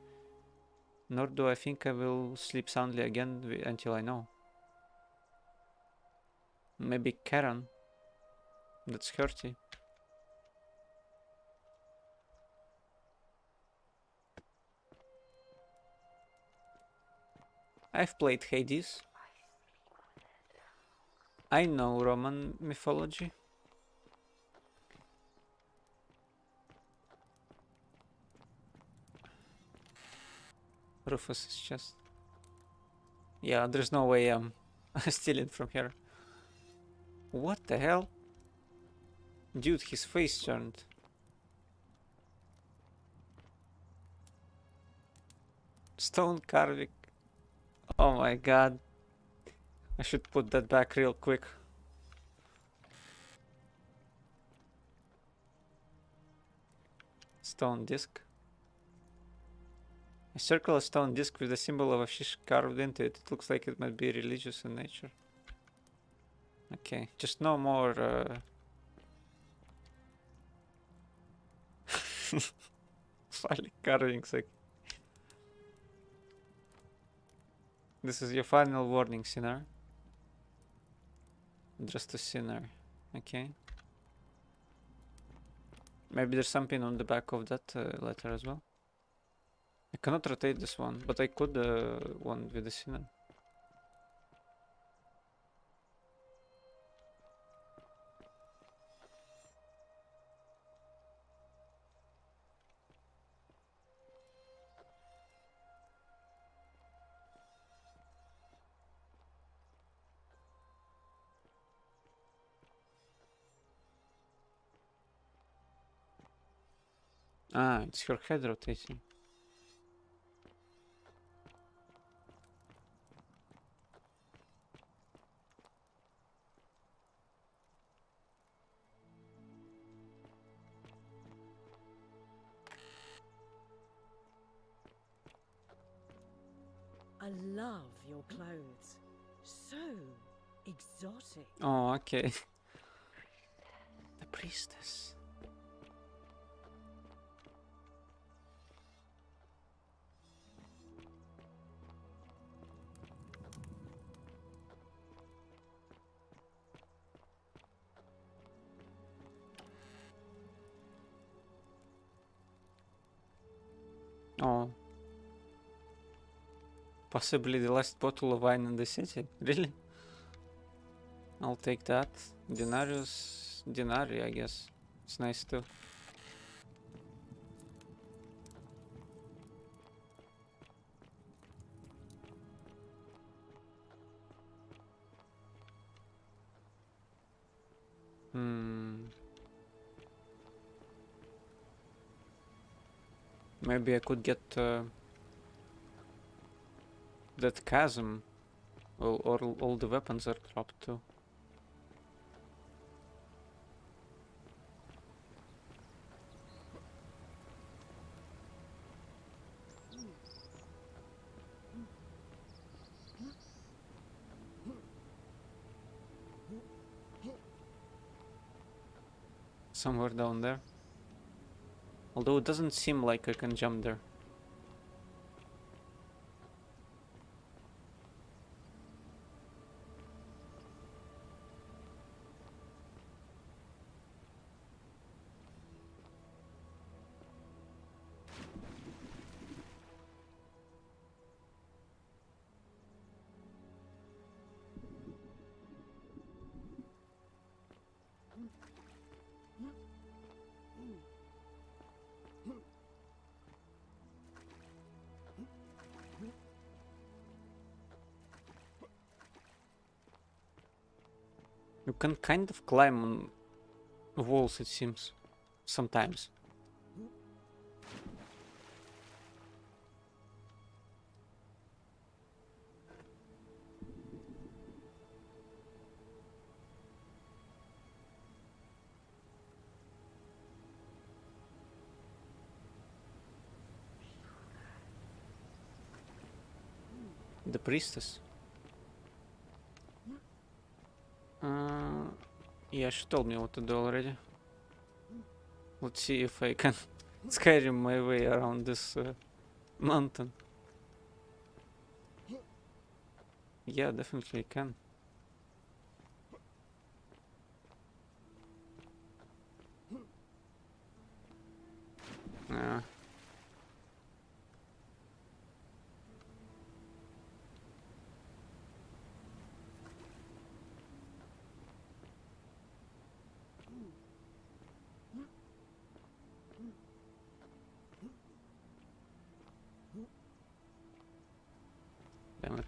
Nor do I think I will sleep soundly again until I know. Maybe Karen. That's Curti. I've played Hades. I know Roman mythology. Rufus's chest. Yeah, there's no way I'm stealing from here. What the hell? Dude, his face turned. Stone carving. Oh my god. I should put that back real quick. Stone disc. I circle a stone disc with the symbol of a fish carved into it. It looks like it might be religious in nature. Okay, just no more phallic carvings. Like. This is your final warning, sinner. Just a sinner. Okay. Maybe there's something on the back of that letter as well. I cannot rotate this one, but I could one with the sinner. Ah, it's her head rotating. I love your clothes. So exotic. Oh, okay. The priestess. Oh. Possibly the last bottle of wine in the city. Really? I'll take that. Denarius. Denari, I guess. It's nice too. Maybe I could get that chasm, or all the weapons are dropped too. Somewhere down there. Although it doesn't seem like I can jump there. You can kind of climb on walls, it seems, sometimes. The priestess. Yeah, she told me what to do already. Let's see if I can Skyrim my way around this mountain. Yeah, definitely I can. Yeah. Damn it.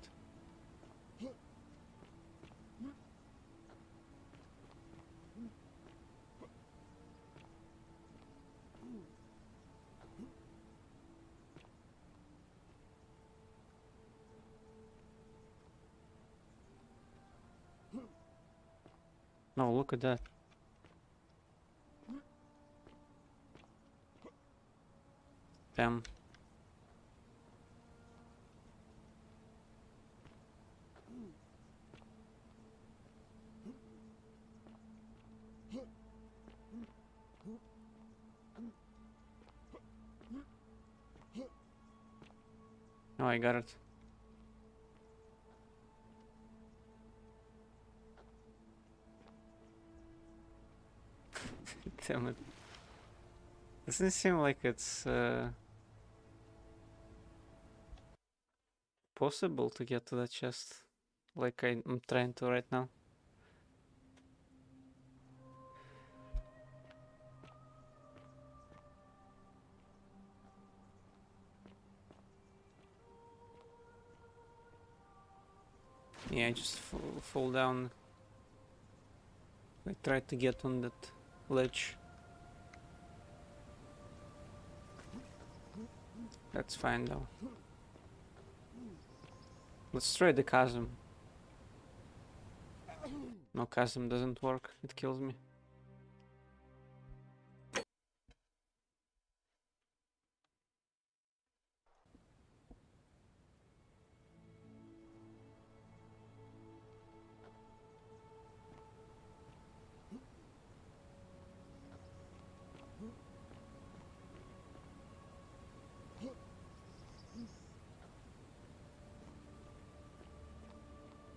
Oh, look at that. Damn. Oh, I got it. Damn it. Doesn't seem like it's possible to get to that chest like I'm trying to right now. Yeah, I just fall down. I tried to get on that ledge. That's fine though. Let's try the chasm. No, chasm doesn't work. It kills me.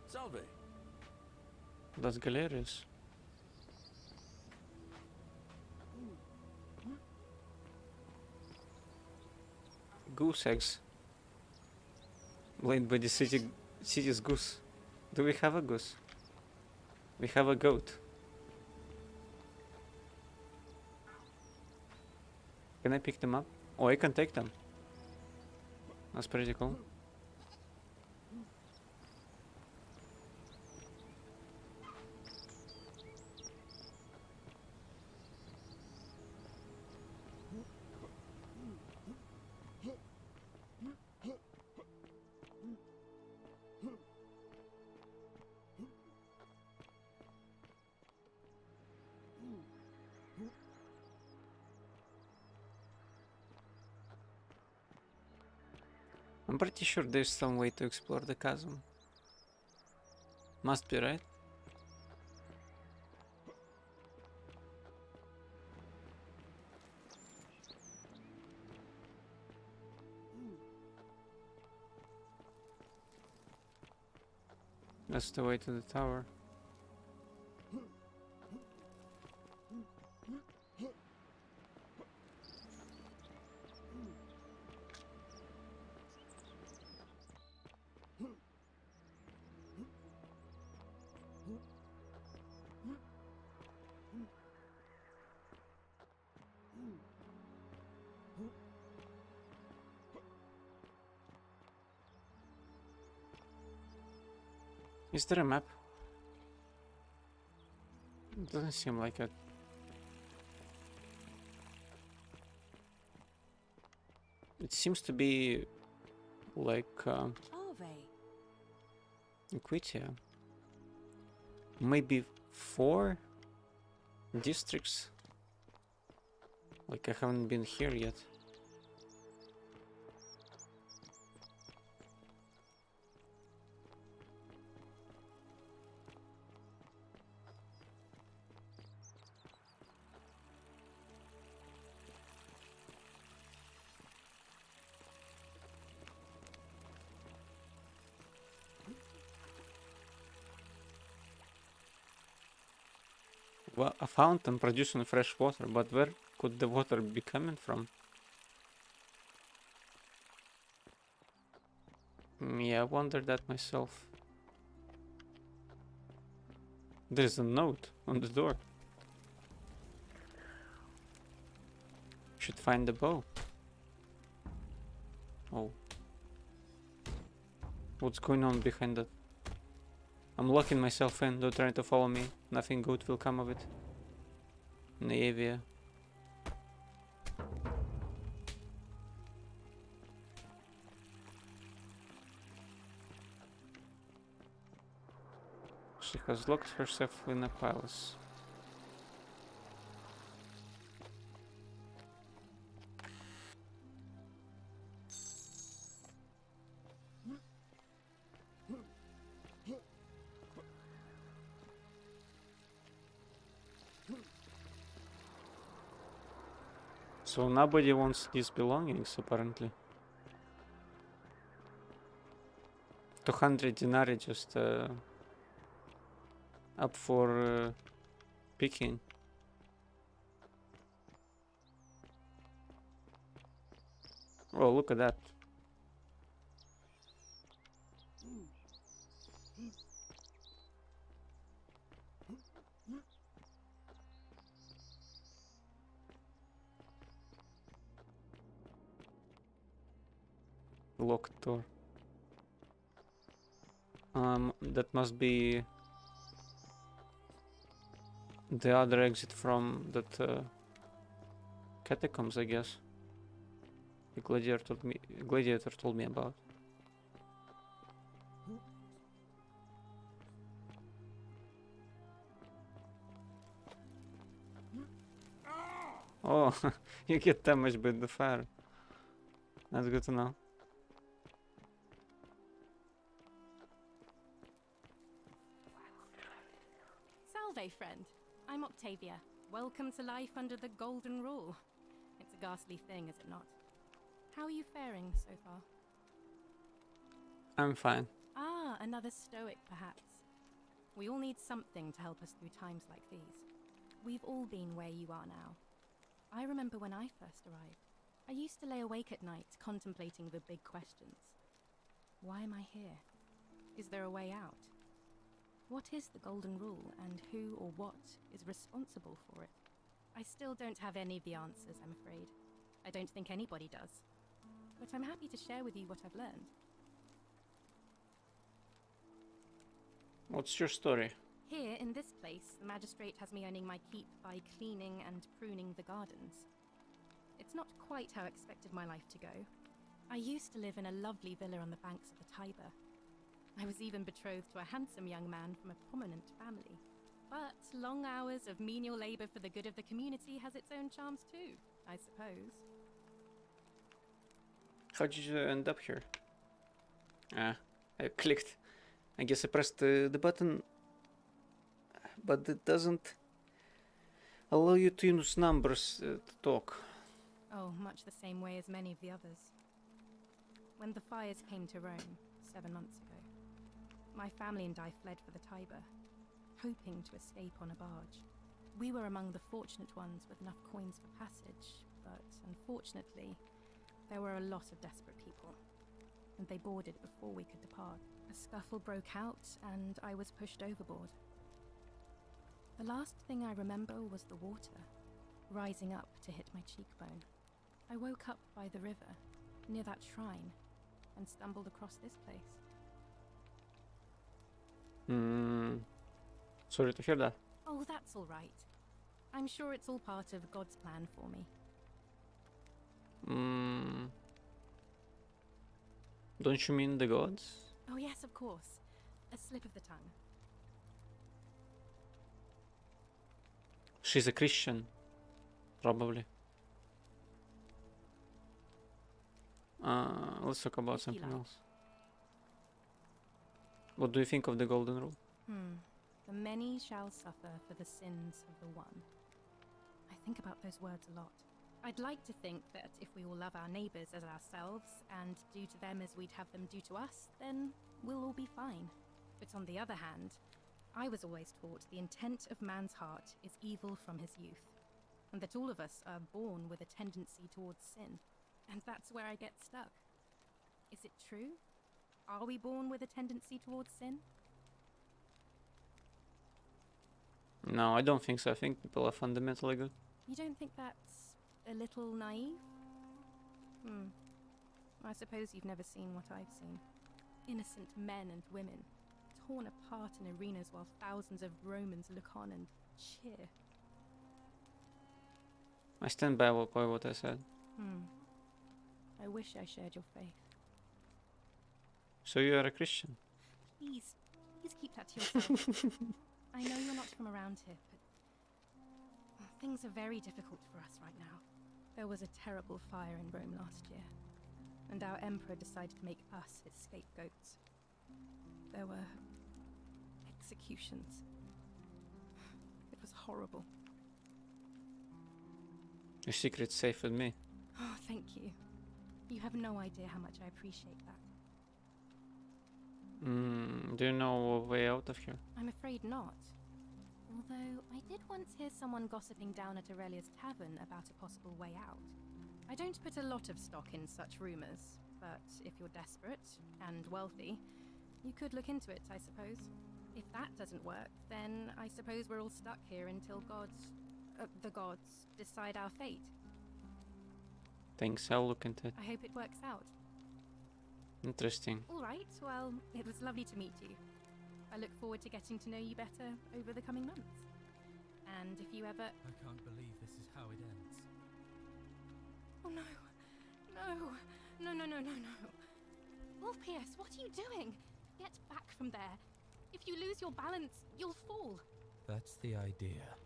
Salve. That's Galerius. Goose eggs. Laid by the city's goose. Do we have a goose? We have a goat. Can I pick them up? Oh, I can take them. That's pretty cool. I'm pretty sure there's some way to explore the chasm. Must be, right? That's the way to the tower. Is there a map? It doesn't seem like it. It seems to be like Inquitia. Maybe 4 districts. Like I haven't been here yet. Well, a fountain producing fresh water, but where could the water be coming from? Yeah, I wonder that myself. There's a note on the door. Should find the bow. Oh. What's going on behind that? I'm locking myself in, don't try to follow me. Nothing good will come of it. Naevia. She has locked herself in a palace. So nobody wants these belongings, apparently. 200 denarii just up for picking. Oh, look at that. Locked door. That must be the other exit from that catacombs, I guess. The gladiator told me about. Oh, you get damaged by the fire. That's good to know. Salve, friend. I'm Octavia. Welcome to life under the Golden Rule. It's a ghastly thing, is it not? How are you faring so far? I'm fine. Ah, another stoic, perhaps. We all need something to help us through times like these. We've all been where you are now. I remember when I first arrived. I used to lay awake at night contemplating the big questions. Why am I here? Is there a way out? What is the Golden Rule, and who or what is responsible for it? I still don't have any of the answers, I'm afraid. I don't think anybody does. But I'm happy to share with you what I've learned. What's your story? Here, in this place, the magistrate has me earning my keep by cleaning and pruning the gardens. It's not quite how I expected my life to go. I used to live in a lovely villa on the banks of the Tiber. I was even betrothed to a handsome young man from a prominent family. But long hours of menial labor for the good of the community has its own charms too, I suppose. How did you end up here? I clicked. I guess I pressed the button, but it doesn't allow you to use numbers to talk. Oh, much the same way as many of the others. When the fires came to Rome 7 months ago, my family and I fled for the Tiber, hoping to escape on a barge. We were among the fortunate ones with enough coins for passage, but unfortunately, there were a lot of desperate people, and they boarded before we could depart. A scuffle broke out, and I was pushed overboard. The last thing I remember was the water, rising up to hit my cheekbone. I woke up by the river, near that shrine, and stumbled across this place. Sorry to hear that. Oh, that's all right. I'm sure it's all part of God's plan for me. Don't you mean the gods? Oh yes, of course. A slip of the tongue. She's a Christian, probably. Let's talk about something else. What do you think of the golden rule? The many shall suffer for the sins of the one. I think about those words a lot. I'd like to think that if we all love our neighbours as ourselves and do to them as we'd have them do to us, then we'll all be fine. But on the other hand, I was always taught the intent of man's heart is evil from his youth, and that all of us are born with a tendency towards sin. And that's where I get stuck. Is it true? Are we born with a tendency towards sin? No, I don't think so. I think people are fundamentally good. You don't think that's a little naive? I suppose you've never seen what I've seen. Innocent men and women, torn apart in arenas while thousands of Romans look on and cheer. I stand by what I said. I wish I shared your faith. So you are a Christian? Please keep that to yourself. I know you're not from around here, but things are very difficult for us right now. There was a terrible fire in Rome last year, and our emperor decided to make us his scapegoats. There were executions. It was horrible. Your secret's safe with me. Oh, thank you. You have no idea how much I appreciate that. Do you know a way out of here? I'm afraid not. Although, I did once hear someone gossiping down at Aurelia's tavern about a possible way out. I don't put a lot of stock in such rumours, but if you're desperate and wealthy, you could look into it, I suppose. If that doesn't work, then I suppose we're all stuck here until the gods decide our fate. Thanks, I'll look into it. I hope it works out. Interesting. All right, well, it was lovely to meet you. I look forward to getting to know you better over the coming months. And if you ever... I can't believe this is how it ends. Oh no. No. Ulpius, what are you doing? Get back from there. If you lose your balance, you'll fall. That's the idea.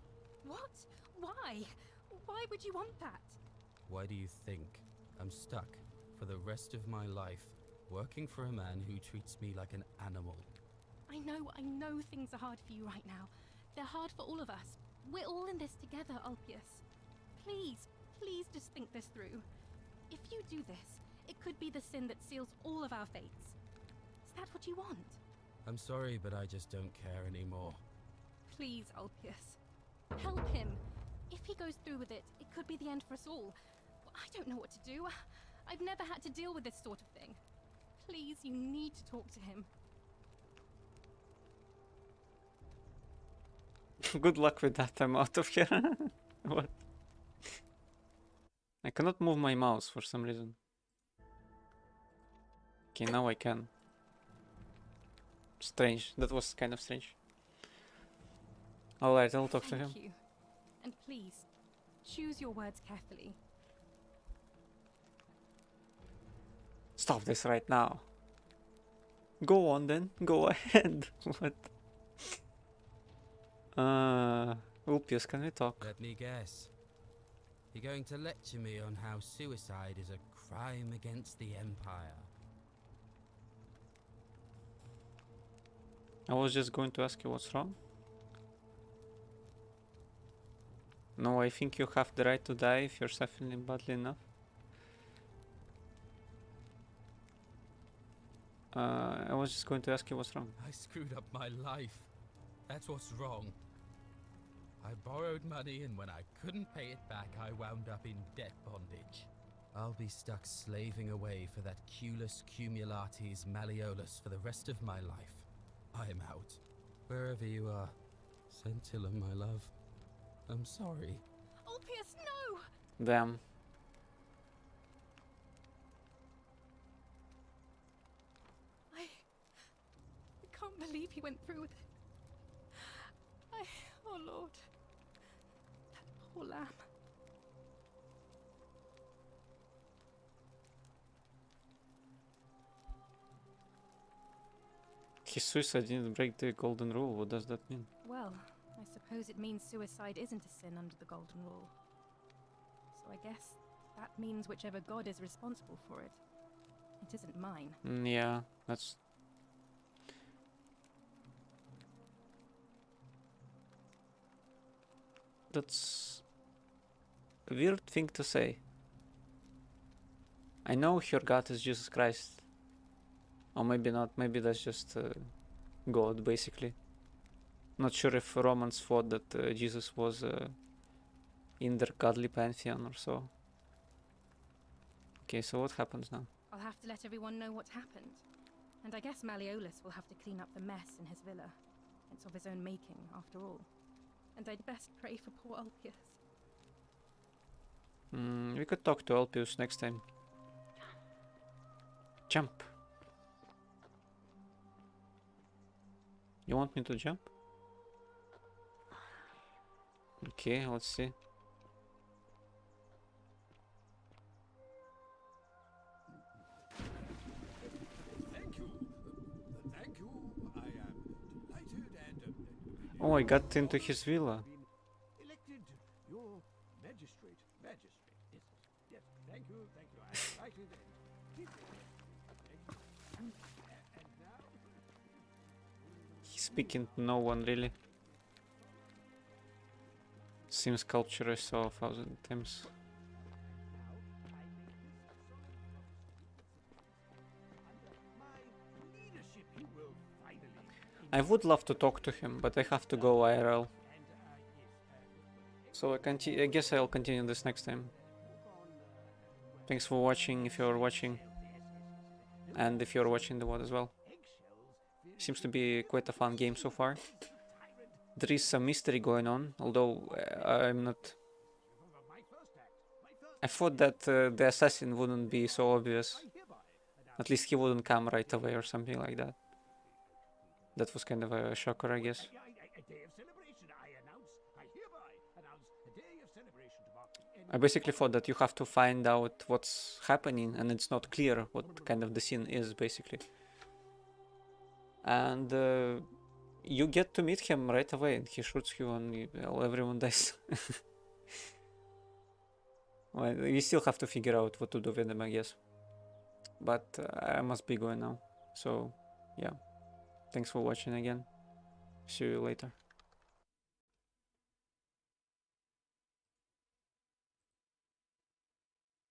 What? Why? Why would you want that? Why do you think I'm stuck for the rest of my life working for a man who treats me like an animal? I know things are hard for you right now. They're hard for all of us. We're all in this together, Ulpius. Please just think this through. If you do this, it could be the sin that seals all of our fates. Is that what you want? I'm sorry, but I just don't care anymore. Please, Ulpius. Help him. If he goes through with it, it could be the end for us all. I don't know what to do. I've never had to deal with this sort of thing. Please, you need to talk to him. Good luck with that. I'm out of here. What? I cannot move my mouse for some reason. Okay, now I can. Strange. That was kind of strange. Alright, I'll talk to him. Thank you. And please, choose your words carefully. Stop this right now. Go on then. Go ahead. What? Ulpius, can we talk? Let me guess. You're going to lecture me on how suicide is a crime against the Empire. I was just going to ask you what's wrong. No, I think you have the right to die if you're suffering badly enough. I was just going to ask you what's wrong. I screwed up my life. That's what's wrong. I borrowed money, and when I couldn't pay it back, I wound up in debt bondage. I'll be stuck slaving away for that Culus Cumulatis Malleolus for the rest of my life. I am out. Wherever you are, Scintilla, my love. I'm sorry. Ulpius, no! Damn. I can't believe he went through with it. Oh Lord. That poor lamb. His suicide didn't break the golden rule. What does that mean? Well, I suppose it means suicide isn't a sin under the Golden Rule. So I guess that means whichever god is responsible for it. It isn't mine. Yeah, that's... That's a weird thing to say. I know your God is Jesus Christ. Or maybe not, maybe that's just God, basically. Not sure if Romans thought that Jesus was in their godly pantheon or so. Okay, so what happens now? I'll have to let everyone know what happened. And I guess Malleolus will have to clean up the mess in his villa. It's of his own making, after all. And I'd best pray for poor Ulpius. We could talk to Ulpius next time. Jump. You want me to jump? Okay, let's see. Thank you. Thank you. I am delighted and... Oh, I got into his villa. Elected your magistrate. Yes, yes. Thank you. I'm delighted and deeply. And now... He's speaking to no one, really. Same sculpture I saw 1,000 times. I would love to talk to him, but I have to go IRL. So I guess I'll continue this next time. Thanks for watching, if you're watching. And if you're watching the VOD as well. Seems to be quite a fun game so far. There is some mystery going on, although I'm not... I thought that the assassin wouldn't be so obvious. At least he wouldn't come right away or something like that. That was kind of a shocker, I guess. I basically thought that you have to find out what's happening and it's not clear what kind of the scene is, basically. And you get to meet him right away and he shoots you and everyone dies. Well, you still have to figure out what to do with them, I guess. But I must be going now. So, yeah. Thanks for watching again. See you later.